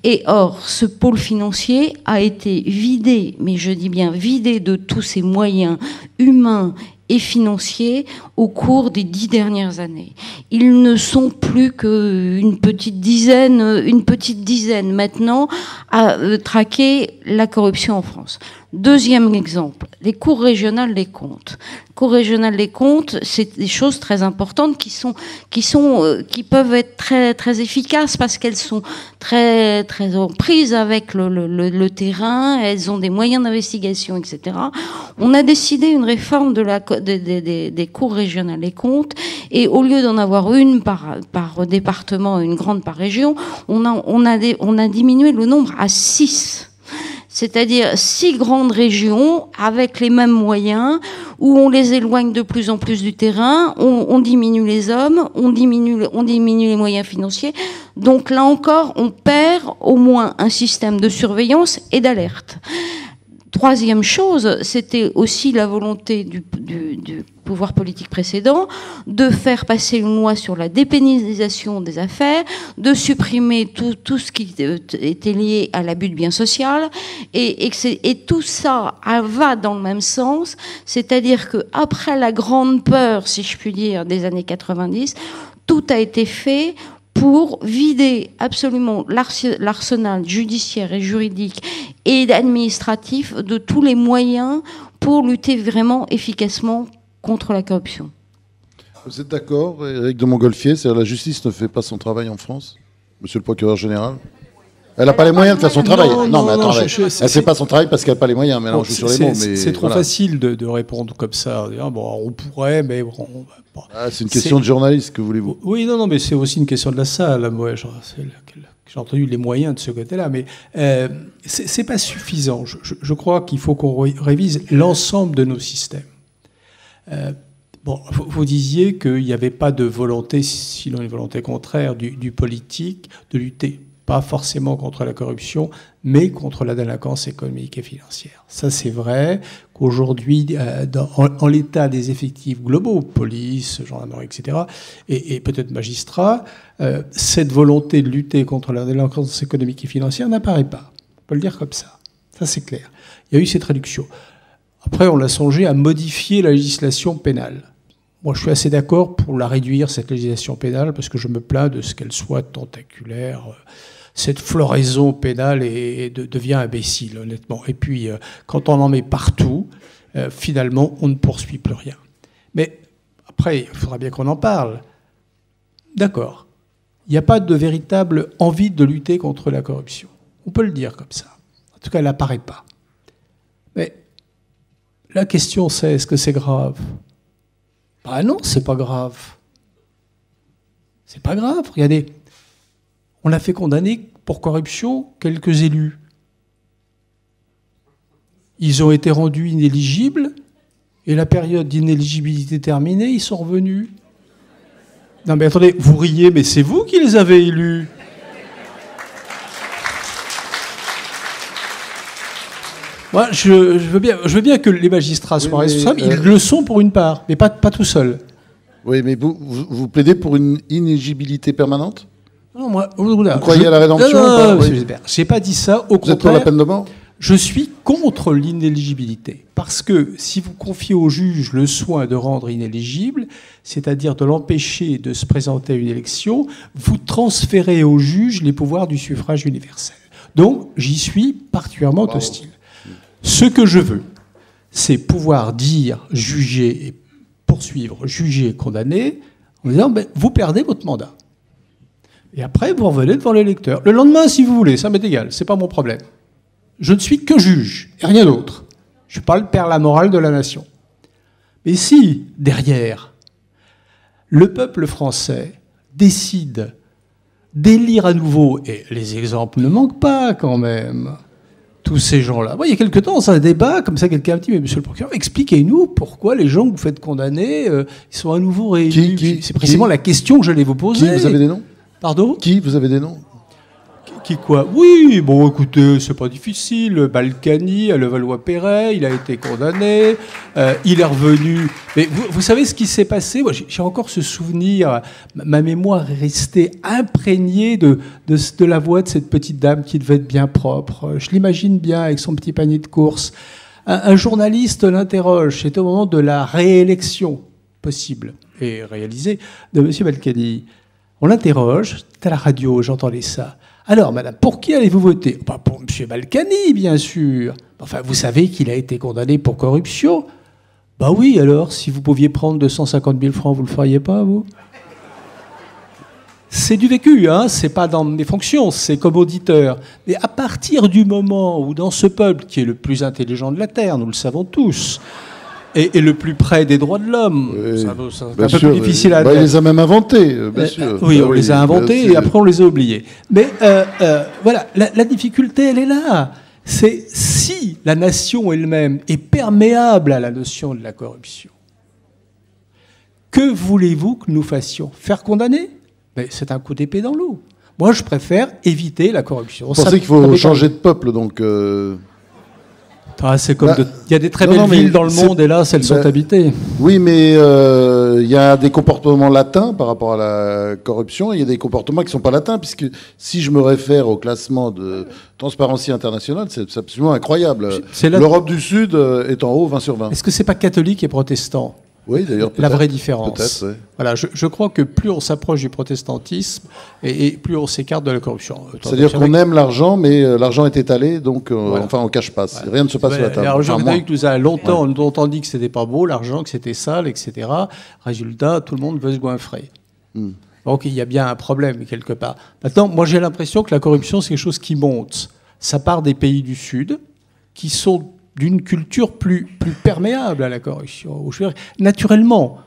Et or, ce pôle financier a été vidé, mais je dis bien vidé de tous ses moyens humains et financiers au cours des 10 dernières années. Ils ne sont plus qu'une petite dizaine maintenant à traquer la corruption en France. Deuxième exemple, les cours régionales des comptes. Cours régionales des comptes, c'est des choses très importantes qui peuvent être très, très efficaces parce qu'elles sont très, très en prise avec le terrain, elles ont des moyens d'investigation, etc. On a décidé une réforme des cours régionales des comptes, et au lieu d'en avoir une par département, une grande par région, on a diminué le nombre à 6. C'est-à-dire 6 grandes régions avec les mêmes moyens, où on les éloigne de plus en plus du terrain, on diminue les hommes, on diminue les moyens financiers. Donc là encore, on perd au moins un système de surveillance et d'alerte. Troisième chose, c'était aussi la volonté du pouvoir politique précédent de faire passer une loi sur la dépénalisation des affaires, de supprimer tout ce qui était lié à l'abus de biens social, et tout ça va dans le même sens, c'est-à-dire qu'après la grande peur, si je puis dire, des années 90, tout a été fait pour vider absolument l'arsenal judiciaire et juridique et administratif de tous les moyens pour lutter vraiment efficacement contre la corruption.
Vous êtes d'accord, Éric de Montgolfier, c'est-à-dire la justice ne fait pas son travail en France, monsieur le procureur général? Elle n'a pas les moyens de faire son travail. Non, mais attendez, elle ne fait pas son travail parce qu'elle n'a pas les moyens. Maintenant, je suis sur les mots.
C'est trop facile de répondre comme ça. On pourrait, mais bon.
C'est une question de journaliste, que voulez-vous?
Oui, non, mais c'est aussi une question de la salle. Moi, j'ai entendu les moyens de ce côté-là, mais c'est pas suffisant. Je crois qu'il faut qu'on révise l'ensemble de nos systèmes. Vous disiez qu'il n'y avait pas de volonté, sinon une volonté contraire, du politique de lutter. Pas forcément contre la corruption, mais contre la délinquance économique et financière. Ça, c'est vrai qu'aujourd'hui, en l'état des effectifs globaux, police, gendarmerie, etc., et peut-être magistrats, cette volonté de lutter contre la délinquance économique et financière n'apparaît pas. On peut le dire comme ça. Ça, c'est clair. Il y a eu cette réduction. Après, on a songé à modifier la législation pénale. moi, je suis assez d'accord pour la réduire, cette législation pénale, parce que je me plains de ce qu'elle soit tentaculaire. Cette floraison pénale devient imbécile, honnêtement. Et puis, quand on en met partout, finalement, on ne poursuit plus rien. Mais après, il faudra bien qu'on en parle. D'accord. Il n'y a pas de véritable envie de lutter contre la corruption. On peut le dire comme ça. En tout cas, elle n'apparaît pas. Mais la question, c'est est-ce que c'est grave ? Ben non, c'est pas grave. C'est pas grave. Regardez, on a fait condamner pour corruption quelques élus. Ils ont été rendus inéligibles et la période d'inéligibilité terminée, ils sont revenus. Non mais attendez, vous riez, mais c'est vous qui les avez élus. Moi, je veux bien que les magistrats soient responsables. Ils le sont pour une part, mais pas tout seuls.
Oui, mais vous plaidez pour une inéligibilité permanente ?
Non, moi,
vous croyez à la rédemption ?
Non, je n'ai pas dit ça. Au contraire,
vous êtes pour la peine de mort ?
Je suis contre l'inéligibilité. Parce que si vous confiez au juge le soin de rendre inéligible, c'est-à-dire de l'empêcher de se présenter à une élection, vous transférez au juge les pouvoirs du suffrage universel. Donc, j'y suis particulièrement hostile. Ce que je veux, c'est pouvoir dire, juger et poursuivre, juger et condamner, en disant ben, vous perdez votre mandat. Et après, vous revenez devant l'électeur. Le lendemain, si vous voulez, ça m'est égal, c'est pas mon problème. Je ne suis que juge, et rien d'autre. Je ne suis pas le père la morale de la nation. Mais si, derrière, le peuple français décide d'élire à nouveau, et les exemples ne manquent pas quand même, tous ces gens-là. Il y a quelque temps, dans un débat, comme ça, quelqu'un me dit, mais monsieur le procureur, expliquez-nous pourquoi les gens que vous faites condamner, ils sont à nouveau réélus. C'est précisément la question que j'allais vous poser.
Qui, vous avez des noms ?
Pardon ?
Qui, vous avez des noms ?
Qui quoi ? Oui, bon, écoutez, c'est pas difficile. Balkany, à Levallois-Perret, il a été condamné, il est revenu. Mais vous savez ce qui s'est passé ? Moi, j'ai encore ce souvenir, ma mémoire est restée imprégnée de la voix de cette petite dame qui devait être bien propre. Je l'imagine bien avec son petit panier de courses. Un journaliste l'interroge, c'était au moment de la réélection possible et réalisée de M. Balkany. On l'interroge, c'était à la radio, j'entendais ça. Alors, madame, pour qui allez-vous voter ? Pour M. Balkany, bien sûr. Enfin, vous savez qu'il a été condamné pour corruption. Bah oui, alors, si vous pouviez prendre 250 000 francs, vous le feriez pas, vous ? C'est du vécu, hein, c'est pas dans mes fonctions, c'est comme auditeur. Mais à partir du moment où, dans ce peuple, qui est le plus intelligent de la Terre, nous le savons tous, et le plus près des droits de l'homme.
Oui,
c'est un peu plus difficile à
il les a même inventés, bien sûr.
Oui, on les a inventés et après on les a oubliés. Mais voilà, la difficulté, elle est là. C'est si la nation elle-même est perméable à la notion de la corruption, que voulez-vous que nous fassions ? Faire condamner ? Mais c'est un coup d'épée dans l'eau. Moi, je préfère éviter la corruption.
Vous pensez qu'il faut changer de peuple, donc
c'est comme il y a des très belles villes dans le monde, et là, elles sont habitées.
Oui, mais il y a des comportements latins par rapport à la corruption, et il y a des comportements qui ne sont pas latins, puisque si je me réfère au classement de Transparency International, c'est absolument incroyable. L'Europe du Sud est en haut, 20 sur 20.
Est-ce que ce n'est pas catholique et protestant ?
Oui, d'ailleurs,
la vraie différence.
Peut-être, ouais.
Voilà, je crois que plus on s'approche du protestantisme et plus on s'écarte de la corruption.
C'est-à-dire qu'on aime l'argent, mais l'argent est étalé, donc voilà. Enfin, on ne cache pas. Ouais. Rien ne se passe sur la table.
L'argent nous a longtemps dit que c'était pas beau, l'argent, que c'était sale, etc. Résultat, tout le monde veut se goinfrer. Donc il y a bien un problème quelque part. Maintenant, moi j'ai l'impression que la corruption, c'est quelque chose qui monte. Ça part des pays du Sud, qui sont d'une culture plus perméable à la corruption. Naturellement,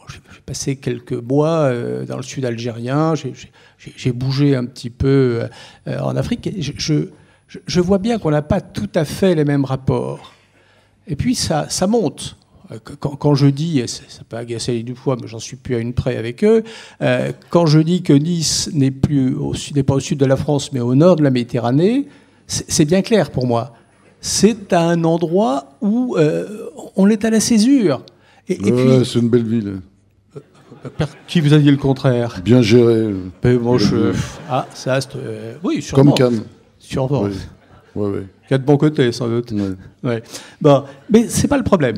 j'ai passé quelques mois dans le sud algérien, j'ai bougé un petit peu en Afrique, et je vois bien qu'on n'a pas tout à fait les mêmes rapports. Et puis ça monte. Quand je dis, et ça peut agacer une fois, mais j'en suis plus à une près avec eux, quand je dis que Nice n'est pas au sud de la France, mais au nord de la Méditerranée, c'est bien clair pour moi. C'est un endroit où on est à la césure. Et puis,
c'est une belle ville.
Qui vous a dit le contraire ?
Bien géré.
Bon, ça, oui, sûrement.
Comme Cannes.
Sûrement.
Oui. Oui.
Il y a de bon côté, sans doute.
Oui.
Ouais. Bon, mais c'est pas le problème.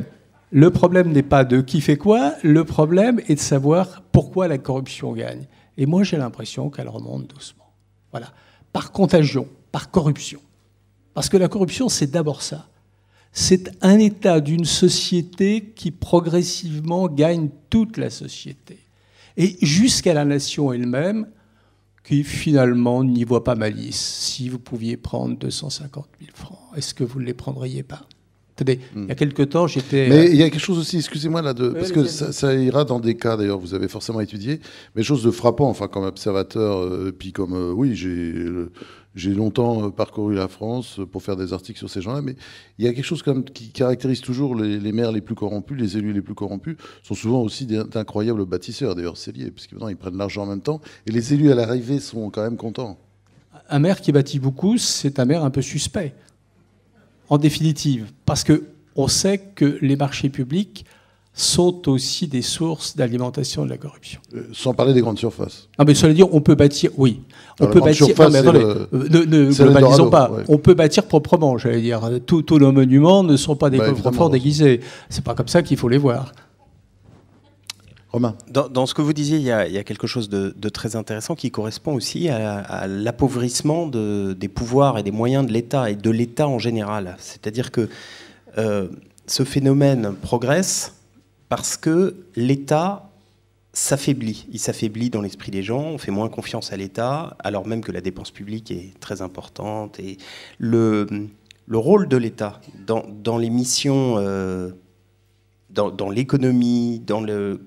Le problème n'est pas de qui fait quoi, le problème est de savoir pourquoi la corruption gagne. Et moi, j'ai l'impression qu'elle remonte doucement. Voilà. Par contagion, par corruption. Parce que la corruption, c'est d'abord ça. C'est un état d'une société qui progressivement gagne toute la société. Et jusqu'à la nation elle-même, qui finalement n'y voit pas malice. Si vous pouviez prendre 250 000 francs, est-ce que vous ne les prendriez pas ? Attendez, il y a quelque temps, j'étais...
Mais il y a quelque chose aussi, excusez-moi, là, parce que ça ira dans des cas, d'ailleurs, vous avez forcément étudié, mais chose de frappant, enfin, comme observateur, puis comme, oui, j'ai longtemps parcouru la France pour faire des articles sur ces gens-là, mais il y a quelque chose quand même qui caractérise toujours les maires les plus corrompus, les élus les plus corrompus, sont souvent aussi d'incroyables bâtisseurs, d'ailleurs, c'est lié, parce qu'ils prennent l'argent en même temps, et les élus à l'arrivée sont quand même contents.
Un maire qui bâtit beaucoup, c'est un maire un peu suspect. En définitive, parce qu'on sait que les marchés publics sont aussi des sources d'alimentation de la corruption.
Sans parler des grandes surfaces.
Non, mais cela veut dire, on peut bâtir, oui. On peut bâtir,
surface,
non, mais attendez, ne globalisons pas. Ouais. On peut bâtir proprement, j'allais dire. Tous nos monuments ne sont pas des coffres-forts déguisés. C'est pas comme ça qu'il faut les voir.
Romain.
Dans ce que vous disiez, il y a quelque chose de très intéressant qui correspond aussi à l'appauvrissement des pouvoirs et des moyens de l'État et de l'État en général. C'est-à-dire que ce phénomène progresse parce que l'État s'affaiblit. Il s'affaiblit dans l'esprit des gens, on fait moins confiance à l'État, alors même que la dépense publique est très importante. Et le rôle de l'État dans les missions... dans l'économie,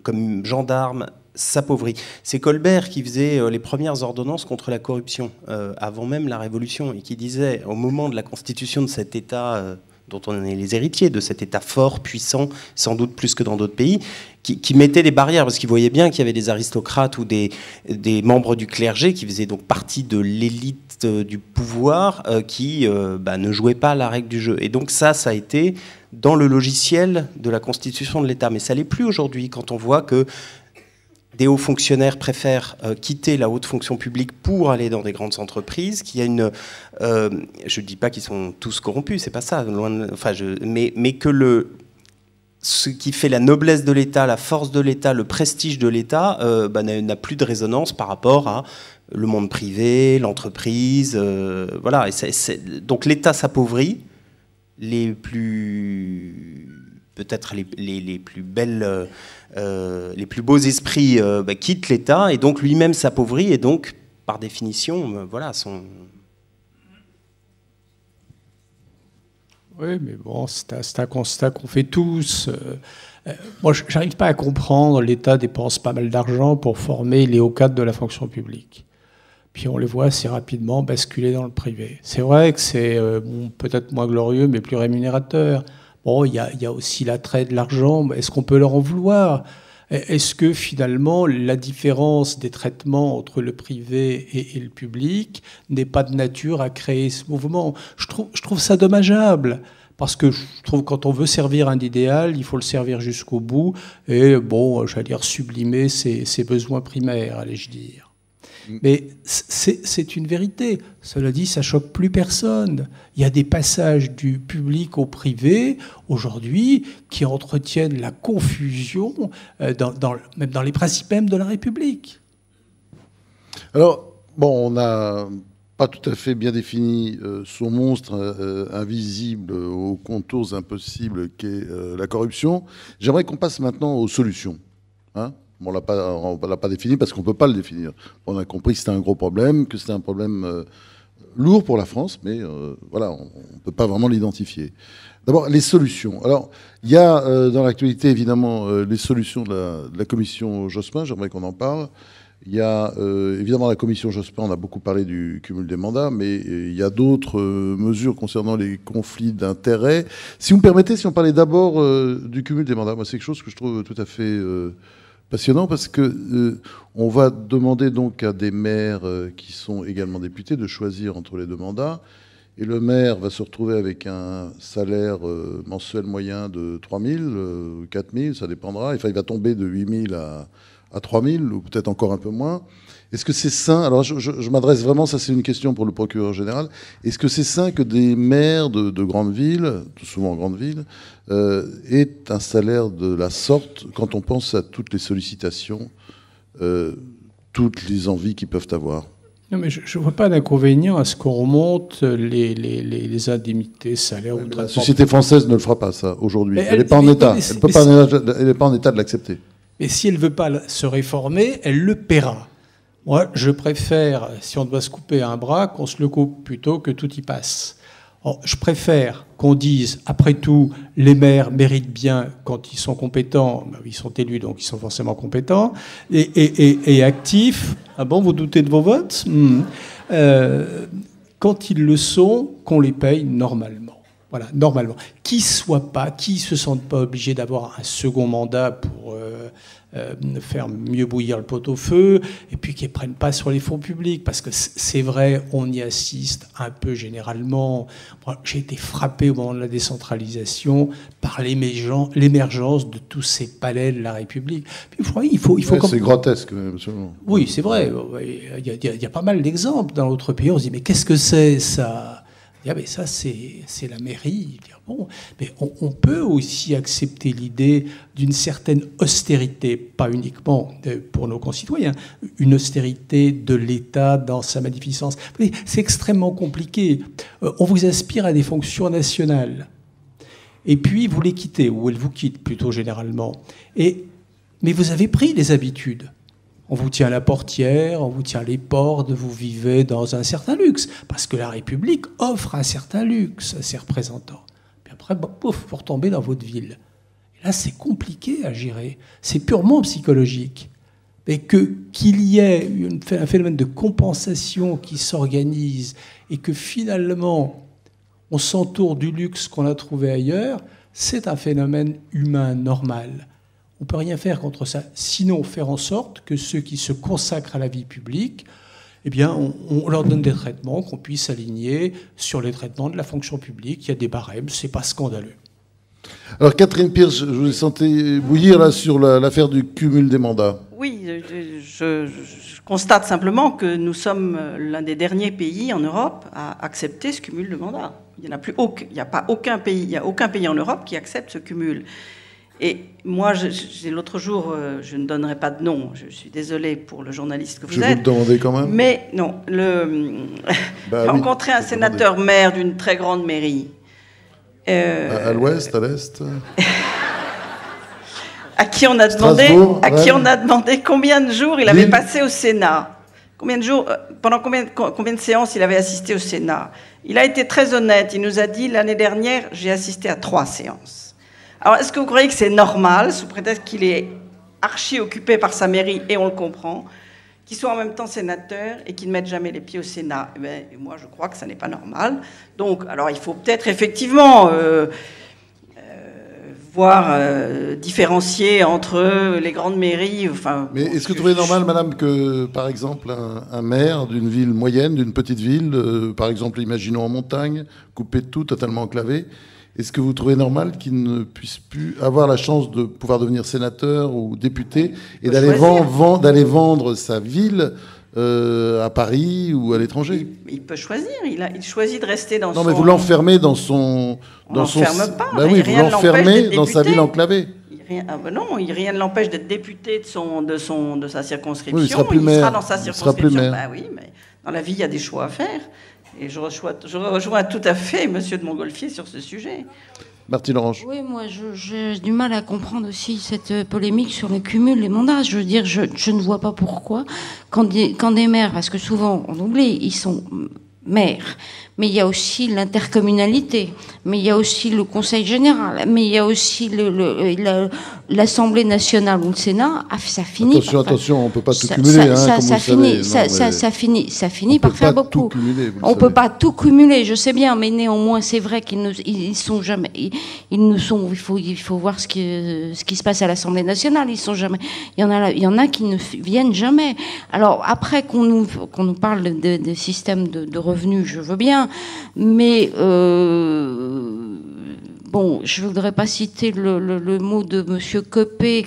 comme gendarme, s'appauvrit. C'est Colbert qui faisait les premières ordonnances contre la corruption, avant même la Révolution, et qui disait, au moment de la constitution de cet État, dont on est les héritiers, de cet État fort, puissant, sans doute plus que dans d'autres pays, qui mettait des barrières, parce qu'il voyait bien qu'il y avait des aristocrates ou des membres du clergé qui faisaient donc partie de l'élite du pouvoir, qui ne jouaient pas la règle du jeu. Et donc ça a été dans le logiciel de la constitution de l'État. Mais ça l'est plus aujourd'hui, quand on voit que des hauts fonctionnaires préfèrent quitter la haute fonction publique pour aller dans des grandes entreprises, qu'il y a une... je ne dis pas qu'ils sont tous corrompus, c'est pas ça, mais que ce qui fait la noblesse de l'État, la force de l'État, le prestige de l'État, n'a plus de résonance par rapport à le monde privé, l'entreprise, voilà. Donc l'État s'appauvrit, peut-être les plus belles, les plus beaux esprits quittent l'État, et donc lui-même s'appauvrit, et donc, par définition, voilà,
Oui, mais bon, c'est un constat qu'on fait tous. Moi, je n'arrive pas à comprendre. L'État dépense pas mal d'argent pour former les hauts cadres de la fonction publique. Puis on les voit assez rapidement basculer dans le privé. C'est vrai que c'est peut-être moins glorieux, mais plus rémunérateur. Bon, il y a aussi l'attrait de l'argent. Est-ce qu'on peut leur en vouloir ? Est-ce que finalement la différence des traitements entre le privé et le public n'est pas de nature à créer ce mouvement ? Je trouve ça dommageable. Parce que je trouve que quand on veut servir un idéal, il faut le servir jusqu'au bout. Et bon, j'allais dire sublimer ses besoins primaires, allais-je dire. Mais c'est une vérité. Cela dit, ça choque plus personne. Il y a des passages du public au privé, aujourd'hui, qui entretiennent la confusion, même dans les principes mêmes de la République.
Alors, bon, on n'a pas tout à fait bien défini son monstre invisible aux contours impossibles qu'est la corruption. J'aimerais qu'on passe maintenant aux solutions. Hein ? On ne l'a pas défini parce qu'on ne peut pas le définir. On a compris que c'était un gros problème, que c'était un problème lourd pour la France, mais voilà, on ne peut pas vraiment l'identifier. D'abord, les solutions. Alors, il y a dans l'actualité, évidemment, les solutions de la commission Jospin, j'aimerais qu'on en parle. Il y a évidemment la commission Jospin, on a beaucoup parlé du cumul des mandats, mais il y a d'autres mesures concernant les conflits d'intérêts. Si vous me permettez, si on parlait d'abord du cumul des mandats, moi c'est quelque chose que je trouve tout à fait... passionnant parce que on va demander donc à des maires qui sont également députés de choisir entre les deux mandats, et le maire va se retrouver avec un salaire mensuel moyen de 3 000, 4 000, ça dépendra. Enfin, il va tomber de 8 000 à 3 000 ou peut-être encore un peu moins. Est-ce que c'est sain, alors je m'adresse vraiment, ça c'est une question pour le procureur général, est-ce que c'est sain que des maires de grandes villes, souvent grandes villes, aient un salaire de la sorte quand on pense à toutes les sollicitations, toutes les envies qu'ils peuvent avoir?
Non, mais je ne vois pas d'inconvénient à ce qu'on remonte les indemnités, salaires ou
la société française ne le fera pas, ça, aujourd'hui. Elle n'est pas en état. Elle n'est pas en état de l'accepter.
Mais si elle ne veut pas se réformer, elle le paiera. Moi, je préfère, si on doit se couper un bras, qu'on se le coupe plutôt que tout y passe. Alors, je préfère qu'on dise, après tout, les maires méritent bien quand ils sont compétents, ils sont élus, donc ils sont forcément compétents, et actifs. Ah bon, vous doutez de vos votes? Quand ils le sont, qu'on les paye normalement. Voilà, normalement. Qui se sentent pas obligés d'avoir un second mandat pour faire mieux bouillir le pot-au-feu, et puis qui ne prennent pas sur les fonds publics, parce que c'est vrai, on y assiste un peu généralement. Moi, j'ai été frappé au moment de la décentralisation par l'émergence de tous ces palais de la République. Puis, il faut
c'est grotesque, absolument.
Oui, c'est vrai. Il y a pas mal d'exemples dans d'autres pays. On se dit, mais qu'est-ce que c'est ça? Ah, mais ça, c'est la mairie. Bon, mais on peut aussi accepter l'idée d'une certaine austérité, pas uniquement pour nos concitoyens, une austérité de l'État dans sa magnificence. C'est extrêmement compliqué. On vous aspire à des fonctions nationales, et puis vous les quittez, ou elles vous quittent plutôt généralement. Mais vous avez pris les habitudes. On vous tient la portière, on vous tient les portes, vous vivez dans un certain luxe, parce que la République offre un certain luxe à ses représentants. Puis après, pouf, vous retombez dans votre ville. Et là, c'est compliqué à gérer. C'est purement psychologique. Et qu'il y ait un phénomène de compensation qui s'organise et que finalement, on s'entoure du luxe qu'on a trouvé ailleurs, c'est un phénomène humain normal. On ne peut rien faire contre ça, sinon faire en sorte que ceux qui se consacrent à la vie publique, eh bien, on leur donne des traitements, qu'on puisse s'aligner sur les traitements de la fonction publique. Il y a des barèmes, ce n'est pas scandaleux.
Alors, Catherine Pierce, je vous ai senti bouillir là sur l'affaire du cumul des mandats.
Oui, je constate simplement que nous sommes l'un des derniers pays en Europe à accepter ce cumul de mandats. Il n'y en a plus aucun, il n'y a pas aucun pays, il y a aucun pays en Europe qui accepte ce cumul. Et moi, l'autre jour, je ne donnerai pas de nom, je suis désolée pour le journaliste que vous êtes.
Je vais vous le demander quand même.
Mais non, j'ai rencontré un sénateur maire d'une très grande mairie.
À l'ouest, à l'est
à qui on a demandé combien de jours il avait passé au Sénat. Combien de jours, pendant combien de séances il avait assisté au Sénat. Il a été très honnête, il nous a dit, l'année dernière, j'ai assisté à 3 séances. Alors, est-ce que vous croyez que c'est normal, sous prétexte qu'il est archi-occupé par sa mairie, et on le comprend, qu'il soit en même temps sénateur et qu'il ne mette jamais les pieds au Sénat? Eh bien, moi, je crois que ça n'est pas normal. Donc, alors, il faut peut-être effectivement différencier entre les grandes mairies. Enfin,
mais est-ce que vous trouvez normal, madame, que, par exemple, un maire d'une ville moyenne, d'une petite ville, par exemple, imaginons en montagne, coupé de tout, totalement enclavé, est-ce que vous trouvez normal qu'il ne puisse plus avoir la chance de pouvoir devenir sénateur ou député et d'aller vendre sa ville à Paris ou à l'étranger?
Il peut choisir. Il choisit de rester dans son...
Non, mais vous l'enfermez dans son...
On l'enferme pas.
Ben oui, vous l'enfermez dans sa ville enclavée.
Non, rien ne l'empêche d'être député de sa circonscription.
Oui, il sera
dans sa circonscription. Ben oui, mais dans la vie, il y a des choix à faire. Et je rejoins tout à fait M. de Montgolfier sur ce sujet.
Martine Orange.
Oui, moi, j'ai du mal à comprendre aussi cette polémique sur le cumul des mandats. Je veux dire, je ne vois pas pourquoi, quand des maires, parce que souvent, on oublie, ils sont maires, mais il y a aussi l'intercommunalité, mais il y a aussi le Conseil général, mais il y a aussi l'Assemblée nationale ou le Sénat. Ça finit.
Attention, on ne peut pas tout cumuler.
Ça finit par faire beaucoup. On ne peut pas tout cumuler, je sais bien, mais néanmoins, c'est vrai qu'ils ne sont jamais. Il faut voir ce qui se passe à l'Assemblée nationale. Ils sont jamais. Il y en a qui ne viennent jamais. Alors après qu'on nous parle de système de revenus, je veux bien. Mais bon, je voudrais pas citer le mot de Monsieur Copé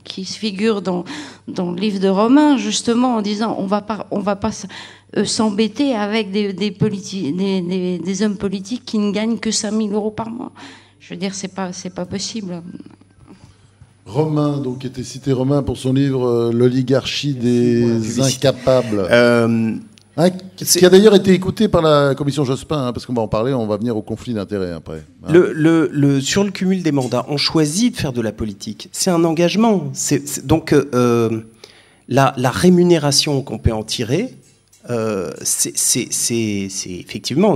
qui se figure dans le livre de Romain, justement, en disant on va pas s'embêter avec des hommes politiques qui ne gagnent que 5 000 € par mois. Je veux dire, c'est pas possible.
Romain, donc, était cité Romain pour son livre L'oligarchie des incapables. Qui a d'ailleurs été écouté par la commission Jospin, parce qu'on va en parler, on va venir au conflit d'intérêts après.
Sur le cumul des mandats, on choisit de faire de la politique. C'est un engagement. Donc, la rémunération qu'on peut en tirer, c'est effectivement,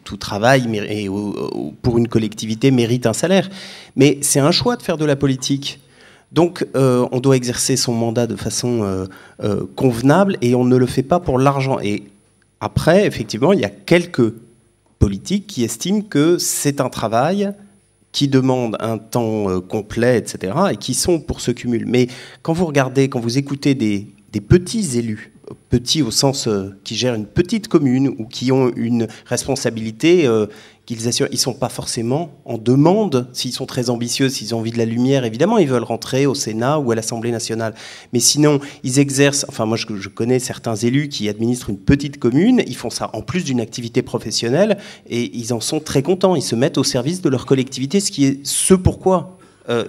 tout travail pour une collectivité mérite un salaire. Mais c'est un choix de faire de la politique. Donc, on doit exercer son mandat de façon convenable et on ne le fait pas pour l'argent. Et après, effectivement, il y a quelques politiques qui estiment que c'est un travail qui demande un temps complet, etc., et qui sont pour ce cumul. Mais quand vous écoutez des petits élus, petits au sens qui gèrent une petite commune ou qui ont une responsabilité qu'ils assurent, ils ne sont pas forcément en demande. S'ils sont très ambitieux, s'ils ont envie de la lumière, évidemment, ils veulent rentrer au Sénat ou à l'Assemblée nationale. Mais sinon, ils exercent... Enfin, moi, je connais certains élus qui administrent une petite commune. Ils font ça en plus d'une activité professionnelle et ils en sont très contents. Ils se mettent au service de leur collectivité, ce qui est ce pourquoi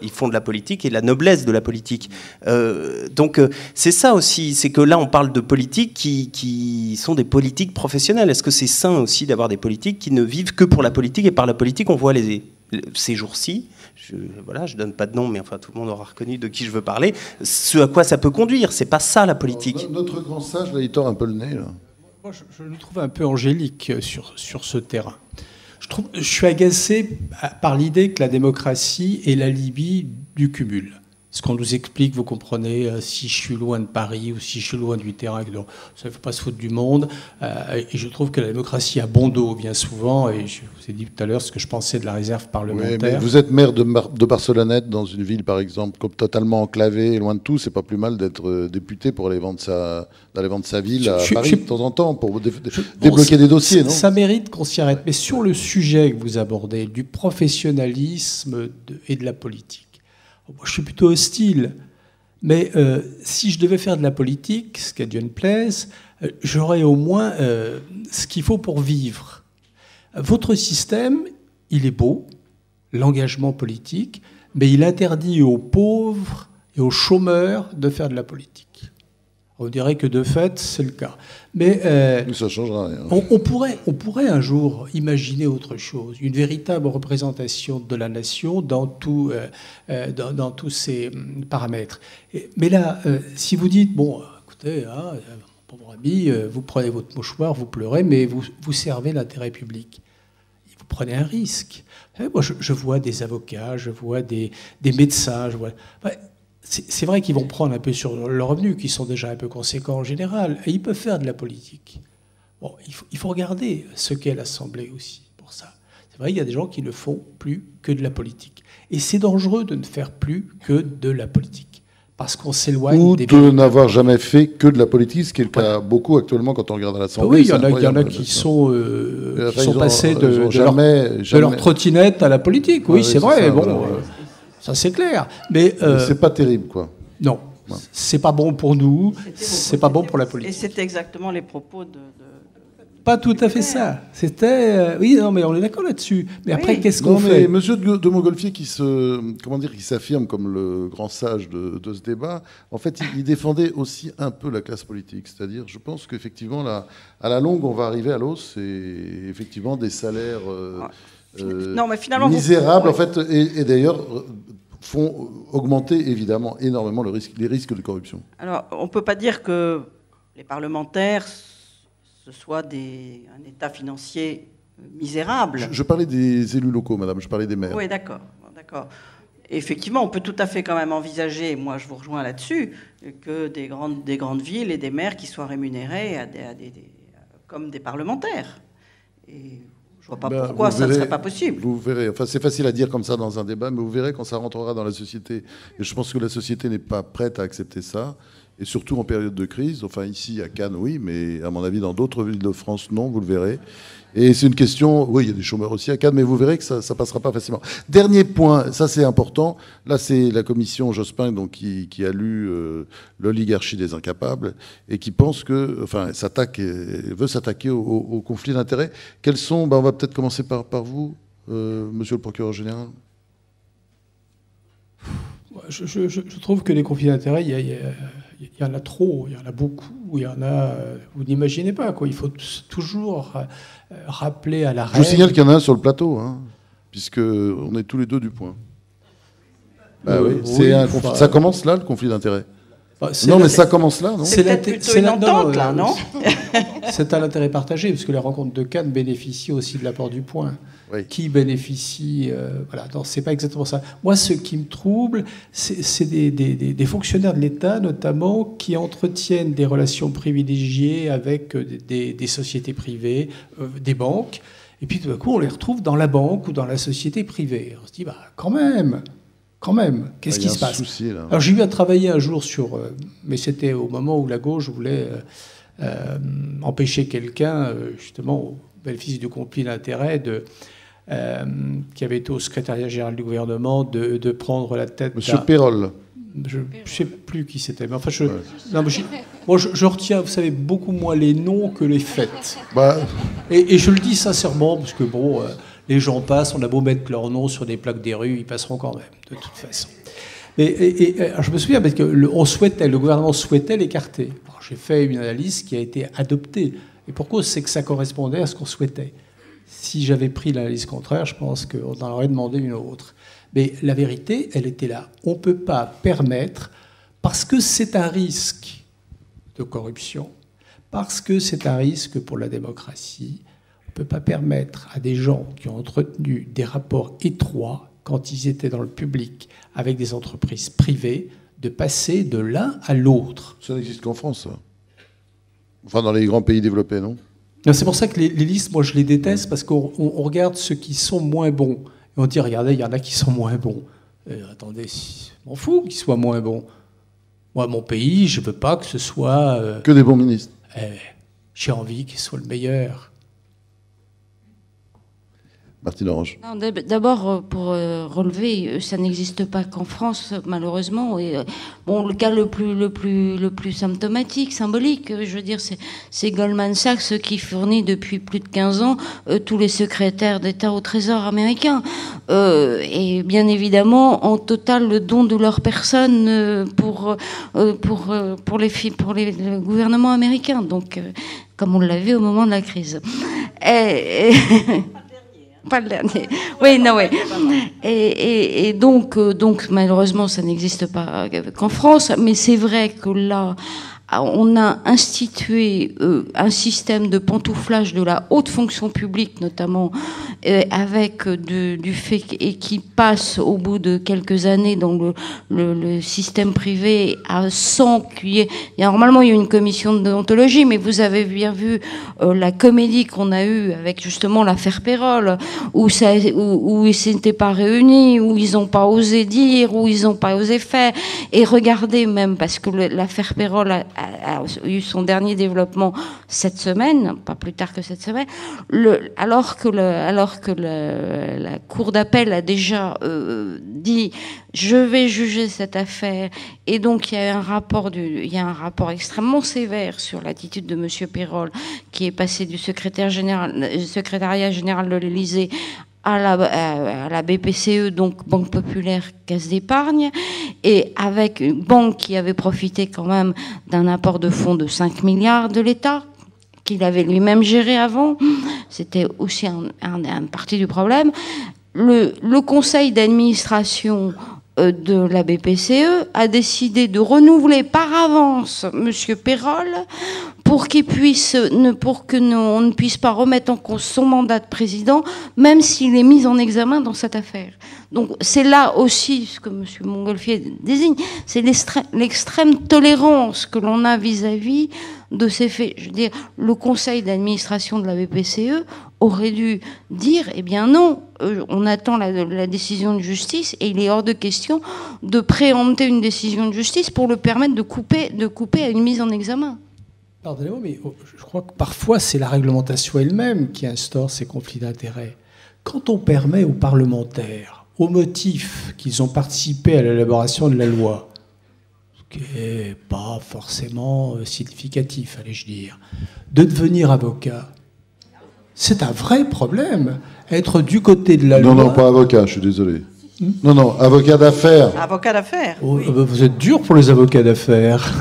ils font de la politique et la noblesse de la politique. Donc c'est ça aussi, c'est que là on parle de politiques qui sont des politiques professionnelles. Est-ce que c'est sain aussi d'avoir des politiques qui ne vivent que pour la politique et par la politique? On voit ces jours-ci, je donne pas de nom, mais enfin tout le monde aura reconnu de qui je veux parler, ce à quoi ça peut conduire. C'est pas ça la politique.
Alors, notre grand sage, là, il tord un peu le nez. Là.
Moi, je le trouve un peu angélique sur ce terrain. Je suis agacé par l'idée que la démocratie est l'alibi du cumul. Ce qu'on nous explique, vous comprenez, si je suis loin de Paris ou si je suis loin du terrain, ça ne fait pas se foutre du monde. Et je trouve que la démocratie a bon dos bien souvent. Et je vous ai dit tout à l'heure ce que je pensais de la réserve parlementaire.
Oui, mais vous êtes maire de Barcelonnette, dans une ville, par exemple, comme totalement enclavée, loin de tout. C'est pas plus mal d'être député pour aller vendre sa ville à Paris de temps en temps, pour débloquer des dossiers, non?
Ça mérite qu'on s'y arrête. Mais sur le sujet que vous abordez, du professionnalisme et de la politique, moi, je suis plutôt hostile, mais si je devais faire de la politique, ce qu'à Dieu ne plaise, j'aurais au moins ce qu'il faut pour vivre. Votre système, il est beau, l'engagement politique, mais il interdit aux pauvres et aux chômeurs de faire de la politique. On dirait que de fait, c'est le cas. Mais
ça changera rien.
On pourrait un jour imaginer autre chose, une véritable représentation de la nation dans tous ses paramètres. Mais là, si vous dites, bon, écoutez, mon pauvre ami, vous prenez votre mouchoir, vous pleurez, mais vous servez l'intérêt public. Vous prenez un risque. Moi, je vois des avocats, je vois des médecins, je vois... C'est vrai qu'ils vont prendre un peu sur leurs revenus, qui sont déjà un peu conséquents en général, et ils peuvent faire de la politique. Bon, il faut regarder ce qu'est l'Assemblée aussi pour ça. C'est vrai, il y a des gens qui ne font plus que de la politique. Et c'est dangereux de ne faire plus que de la politique, parce qu'on s'éloigne
ou
des...
Ou de n'avoir jamais fait que de la politique, ce qui est le cas beaucoup actuellement quand on regarde à l'Assemblée.
Oui, il y en a qui sont passés de leur trottinette à la politique. Oui, c'est vrai. Bon... Ça, c'est clair. Mais
c'est pas terrible, quoi.
Non. Ouais. C'est pas bon pour nous, c'est pas bon pour la politique.
Et c'était exactement les propos de...
Pas tout à fait ça. C'était... Oui, non, mais on est d'accord là-dessus. Mais après, qu'est-ce qu'on fait?
Monsieur de Montgolfier, qui s'affirme comme le grand sage de ce débat, en fait, il défendait aussi un peu la classe politique. C'est-à-dire, je pense qu'effectivement, à la longue, on va arriver à l'os et effectivement des salaires...
non, mais finalement,
misérables, en fait, et d'ailleurs font augmenter évidemment énormément les risques de corruption.
Alors, on ne peut pas dire que les parlementaires, ce soit un état financier misérable.
Je parlais des élus locaux, madame, je parlais des maires.
Oui, d'accord. Effectivement, on peut tout à fait quand même envisager, moi je vous rejoins là-dessus, que des grandes villes et des maires qui soient rémunérés comme des parlementaires. Et je ne vois pas pourquoi ça ne serait pas possible.
Vous verrez. Enfin, c'est facile à dire comme ça dans un débat, mais vous verrez quand ça rentrera dans la société. Et je pense que la société n'est pas prête à accepter ça. et surtout en période de crise. Enfin, ici, à Cannes, oui, mais à mon avis, dans d'autres villes de France, non, vous le verrez. Et c'est une question, oui, il y a des chômeurs aussi à Cannes, mais vous verrez que ça ne passera pas facilement. Dernier point, ça c'est important, là c'est la commission Jospin donc, qui a lu l'oligarchie des incapables et qui pense que, enfin, veut s'attaquer au conflit d'intérêts. Quels sont, on va peut-être commencer par vous, monsieur le procureur général.
Je trouve que les conflits d'intérêts, il y en a trop, il y en a beaucoup, il y en a, vous n'imaginez pas, quoi. Il faut toujours rappeler à la règle.
Je vous signale qu'il y en a un sur le plateau, hein, puisqu'on est tous les deux du point. Bah oui, ça commence là, le conflit d'intérêts. Non, mais ça commence là, non?
C'est peut-être plutôt une entente, là, non?
C'est un intérêt partagé, parce que la rencontre de Cannes bénéficie aussi de l'apport du point. Oui. Qui bénéficie... voilà, non, c'est pas exactement ça. Moi, ce qui me trouble, c'est des fonctionnaires de l'État, notamment, qui entretiennent des relations privilégiées avec des sociétés privées, des banques, et puis tout d'un coup, on les retrouve dans la banque ou dans la société privée. On se dit, bah, quand même, qu'est-ce qui se passe?
Souci, là.
Alors, j'ai eu à travailler un jour sur... mais c'était au moment où la gauche voulait empêcher quelqu'un, justement, au bénéfice du conflit d'intérêts, qui avait été au secrétariat général du gouvernement, de prendre la tête...
Monsieur Pérol.
Je ne sais plus qui c'était, mais enfin, je retiens, vous savez, beaucoup moins les noms que les faits. Bah. Et je le dis sincèrement, parce que bon... les gens passent, on a beau mettre leur nom sur des plaques des rues, ils passeront quand même, de toute façon. Alors je me souviens parce que le gouvernement souhaitait l'écarter. J'ai fait une analyse qui a été adoptée. Et pourquoi? C'est que ça correspondait à ce qu'on souhaitait. Si j'avais pris l'analyse contraire, je pense qu'on en aurait demandé une autre. Mais la vérité, elle était là. On ne peut pas permettre, parce que c'est un risque de corruption, parce que c'est un risque pour la démocratie, on ne peut pas permettre à des gens qui ont entretenu des rapports étroits quand ils étaient dans le public avec des entreprises privées de passer de l'un à l'autre.
Ça n'existe qu'en France, ça. Enfin, dans les grands pays développés, non?
C'est pour ça que les listes, moi, je les déteste, parce qu'on regarde ceux qui sont moins bons. Et on dit, regardez, il y en a qui sont moins bons. Attendez, je m'en fous qu'ils soient moins bons. Moi, mon pays, je ne veux pas que ce soit...
que des bons ministres.
J'ai envie qu'il soit le meilleur.
Martine Orange.
D'abord, pour relever, ça n'existe pas qu'en France, malheureusement. Et, bon, le cas le plus symptomatique, symbolique, je veux dire, c'est Goldman Sachs qui fournit depuis plus de 15 ans tous les secrétaires d'État au Trésor américain. Et bien évidemment, en total, le don de leur personne pour le gouvernement américain. Donc, comme on l'a vu au moment de la crise. Pas le dernier. Oui, non, oui. Et donc, malheureusement, ça n'existe pas qu'en France. Mais c'est vrai que là, on a institué un système de pantouflage de la haute fonction publique, notamment, avec du fait et qui passe au bout de quelques années dans le système privé à 100 cuillères. Normalement, il y a une commission de déontologie, mais vous avez bien vu la comédie qu'on a eue avec justement l'affaire Pérol, où ils s'étaient pas réunis, où ils n'ont pas osé dire, où ils n'ont pas osé faire. Et regardez même, parce que l'affaire Pérol a eu son dernier développement cette semaine, pas plus tard que cette semaine, alors que la Cour d'appel a déjà dit je vais juger cette affaire, et donc il y a un rapport extrêmement sévère sur l'attitude de M. Pérol, qui est passé du secrétariat général de l'Élysée à la BPCE, donc Banque Populaire Caisse d'Épargne, et avec une banque qui avait profité quand même d'un apport de fonds de 5 milliards de l'État, qu'il avait lui-même géré avant. C'était aussi un partie du problème. Le conseil d'administration de la BPCE a décidé de renouveler par avance M. Pérol pour qu'il puisse, pour que on ne puisse pas remettre en cause son mandat de président, même s'il est mis en examen dans cette affaire. Donc c'est là aussi ce que M. Montgolfier désigne, c'est l'extrême tolérance que l'on a vis-à-vis de ces faits. Je veux dire, le conseil d'administration de la BPCE aurait dû dire, eh bien non, on attend la décision de justice et il est hors de question de préempter une décision de justice pour le permettre de couper à une mise en examen.
Pardonnez-moi, mais je crois que parfois c'est la réglementation elle-même qui instaure ces conflits d'intérêts. Quand on permet aux parlementaires, au motif qu'ils ont participé à l'élaboration de la loi, ce qui n'est pas forcément significatif, allais-je dire, de devenir avocat, c'est un vrai problème. Être du côté de la loi...
Non, pas avocat, je suis désolé. Non, avocat d'affaires.
Avocat d'affaires. Oui.
Vous êtes dur pour les avocats d'affaires.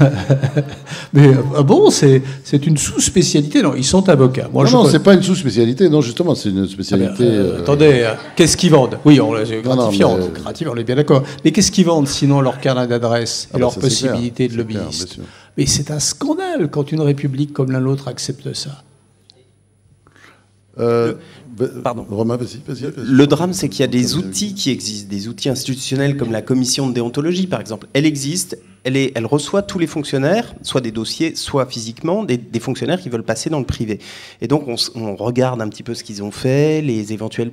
Mais bon, c'est une sous-spécialité. Non, ils sont avocats. Moi,
non, c'est pas une sous-spécialité. Non, justement, c'est une spécialité...
Attendez, qu'est-ce qu'ils vendent? Oui, c'est gratifiant, on est bien d'accord. Mais qu'est-ce qu'ils vendent, sinon, leur carnet d'adresse et leur possibilité de lobbyiste? Mais c'est un scandale quand une république comme la nôtre accepte ça.
Pardon.
Romain, vas-y.
Le drame, c'est qu'il y a des outils qui existent, des outils institutionnels comme la commission de déontologie, par exemple. Elle existe, elle reçoit tous les fonctionnaires, soit des dossiers, soit physiquement, des fonctionnaires qui veulent passer dans le privé. Et donc, on regarde un petit peu ce qu'ils ont fait, les éventuels...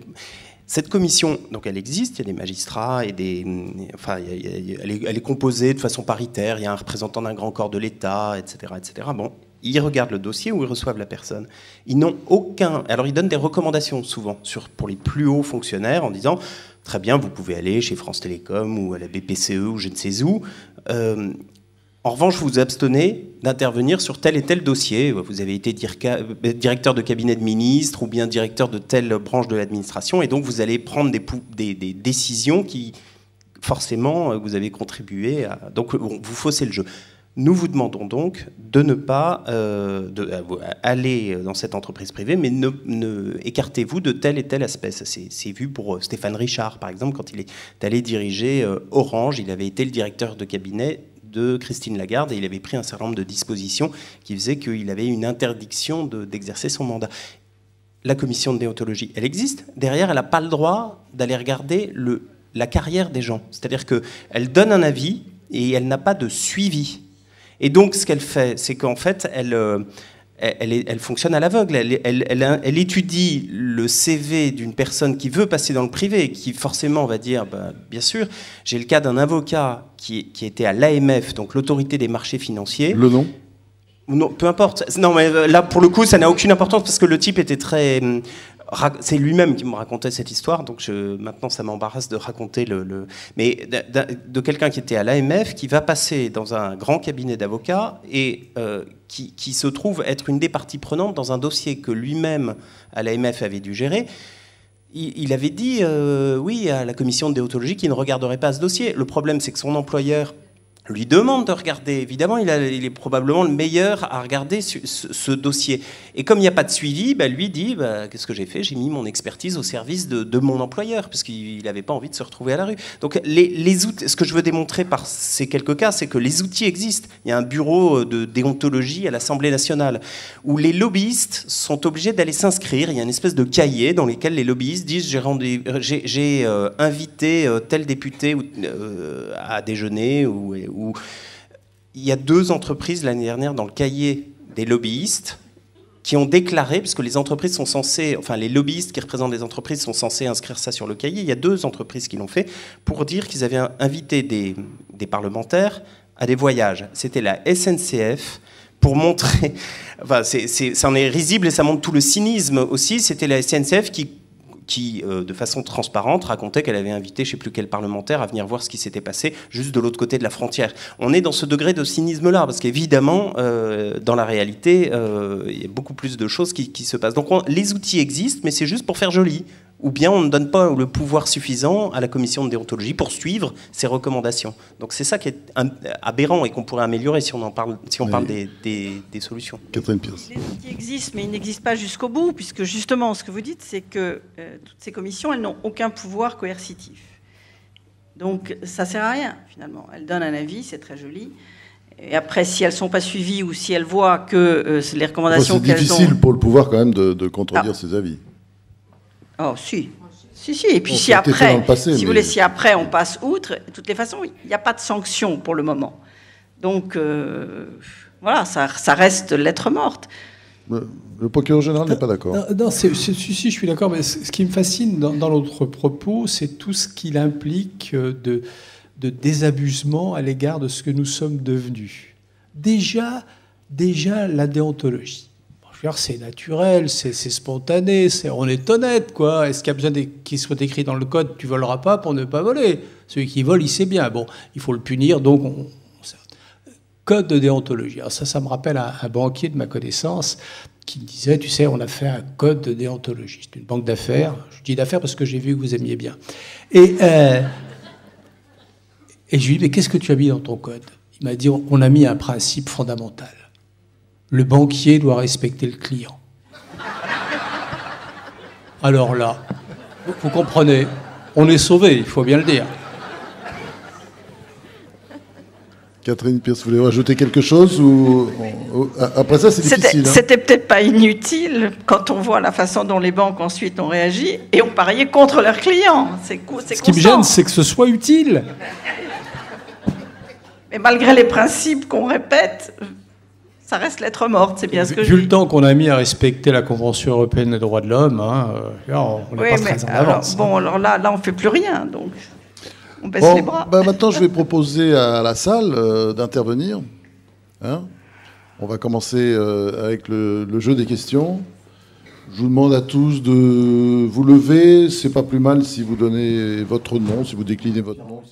Cette commission, donc elle existe, il y a des magistrats et elle est composée de façon paritaire, il y a un représentant d'un grand corps de l'État, etc., etc. Bon, ils regardent le dossier ou ils reçoivent la personne. Ils n'ont aucun... Alors ils donnent des recommandations souvent pour les plus hauts fonctionnaires en disant « Très bien, vous pouvez aller chez France Télécom ou à la BPCE ou je ne sais où. En revanche, vous vous abstenez d'intervenir sur tel et tel dossier. Vous avez été directeur de cabinet de ministre ou bien directeur de telle branche de l'administration et donc vous allez prendre des décisions qui, forcément, vous avez contribué à... Donc vous faussez le jeu. » Nous vous demandons donc de ne pas aller dans cette entreprise privée, mais écartez-vous de tel et tel aspect. Ça, c'est vu pour Stéphane Richard, par exemple, quand il est allé diriger Orange. Il avait été le directeur de cabinet de Christine Lagarde et il avait pris un certain nombre de dispositions qui faisaient qu'il avait une interdiction d'exercer son mandat. La commission de déontologie, elle existe. Derrière, elle n'a pas le droit d'aller regarder la carrière des gens. C'est-à-dire qu'elle donne un avis et elle n'a pas de suivi. Et donc, ce qu'elle fait, c'est qu'en fait, elle fonctionne à l'aveugle. Elle étudie le CV d'une personne qui veut passer dans le privé, qui forcément va dire, bien sûr, j'ai le cas d'un avocat qui était à l'AMF, donc l'autorité des marchés financiers.
Le nom ?
Non, peu importe. Non, mais là, pour le coup, ça n'a aucune importance parce que le type était très... C'est lui-même qui me racontait cette histoire, donc maintenant ça m'embarrasse de raconter mais de quelqu'un qui était à l'AMF, qui va passer dans un grand cabinet d'avocats et qui se trouve être une des parties prenantes dans un dossier que lui-même à l'AMF avait dû gérer. Il avait dit oui à la commission de déontologie qu'il ne regarderait pas ce dossier. Le problème, c'est que son employeur lui demande de regarder. Évidemment, il est probablement le meilleur à regarder ce dossier. Et comme il n'y a pas de suivi, lui dit qu'est-ce que j'ai fait? J'ai mis mon expertise au service de mon employeur, parce qu'il n'avait pas envie de se retrouver à la rue. Donc, les outils, ce que je veux démontrer par ces quelques cas, c'est que les outils existent. Il y a un bureau de déontologie à l'Assemblée nationale, où les lobbyistes sont obligés d'aller s'inscrire. Il y a une espèce de cahier dans lequel les lobbyistes disent j'ai invité tel député à déjeuner ou il y a 2 entreprises l'année dernière dans le cahier des lobbyistes qui ont déclaré, puisque les entreprises sont censées, enfin les lobbyistes qui représentent les entreprises sont censés inscrire ça sur le cahier, il y a 2 entreprises qui l'ont fait pour dire qu'ils avaient invité des parlementaires à des voyages. C'était la SNCF, pour montrer, enfin ça en est risible et ça montre tout le cynisme aussi, c'était la SNCF qui de façon transparente, racontait qu'elle avait invité je ne sais plus quel parlementaire à venir voir ce qui s'était passé juste de l'autre côté de la frontière. On est dans ce degré de cynisme-là, parce qu'évidemment, dans la réalité, il y a beaucoup plus de choses qui se passent. Donc les outils existent, mais c'est juste pour faire joli. Ou bien on ne donne pas le pouvoir suffisant à la commission de déontologie pour suivre ces recommandations. Donc c'est ça qui est aberrant et qu'on pourrait améliorer si on parle des solutions.
Catherine Pierce.
Les outils existent, mais ils n'existent pas jusqu'au bout, puisque justement ce que vous dites, c'est que toutes ces commissions, elles n'ont aucun pouvoir coercitif. Donc ça ne sert à rien, finalement. Elles donnent un avis, c'est très joli. Et après, si elles ne sont pas suivies ou si elles voient que les recommandations qu'elles ont...
C'est difficile pour le pouvoir quand même de contredire ces avis.
Oh, si. Si. Et puis si après, si vous voulez, si après on passe outre, de toutes les façons, il n'y a pas de sanction pour le moment. Donc, voilà, ça reste lettre morte.
Le procureur général n'est pas d'accord.
Non, si, je suis d'accord, mais ce qui me fascine dans notre propos, c'est tout ce qu'il implique de désabusement à l'égard de ce que nous sommes devenus. Déjà la déontologie. C'est naturel, c'est spontané, on est honnête, quoi. Est-ce qu'il y a besoin qu'il soit écrit dans le code, tu voleras pas pour ne pas voler? Celui qui vole, il sait bien. Bon, il faut le punir, donc code de déontologie. Alors ça me rappelle un banquier de ma connaissance qui me disait, tu sais, on a fait un code de déontologie. C'est une banque d'affaires. Je dis d'affaires parce que j'ai vu que vous aimiez bien. Et je lui dis, mais qu'est-ce que tu as mis dans ton code? Il m'a dit, on a mis un principe fondamental. Le banquier doit respecter le client. Alors là, vous comprenez, on est sauvé, il faut bien le dire.
Catherine Pierce, vous voulez rajouter quelque chose ou... Après ça, c'est difficile.
C'était peut-être pas inutile quand on voit la façon dont les banques ensuite ont réagi et ont parié contre leurs clients.
Ce qui me gêne, c'est que ce soit utile.
Mais malgré les principes qu'on répète... Ça reste lettre morte, c'est bien ce que je dis.
Vu le temps qu'on a mis à respecter la Convention européenne des droits de l'homme, on n'est pas très en avance.
Alors là, on ne fait plus rien, donc on baisse les bras.
Maintenant, je vais proposer à la salle d'intervenir. On va commencer avec le jeu des questions. Je vous demande à tous de vous lever. C'est pas plus mal si vous donnez votre nom, si vous déclinez votre nom.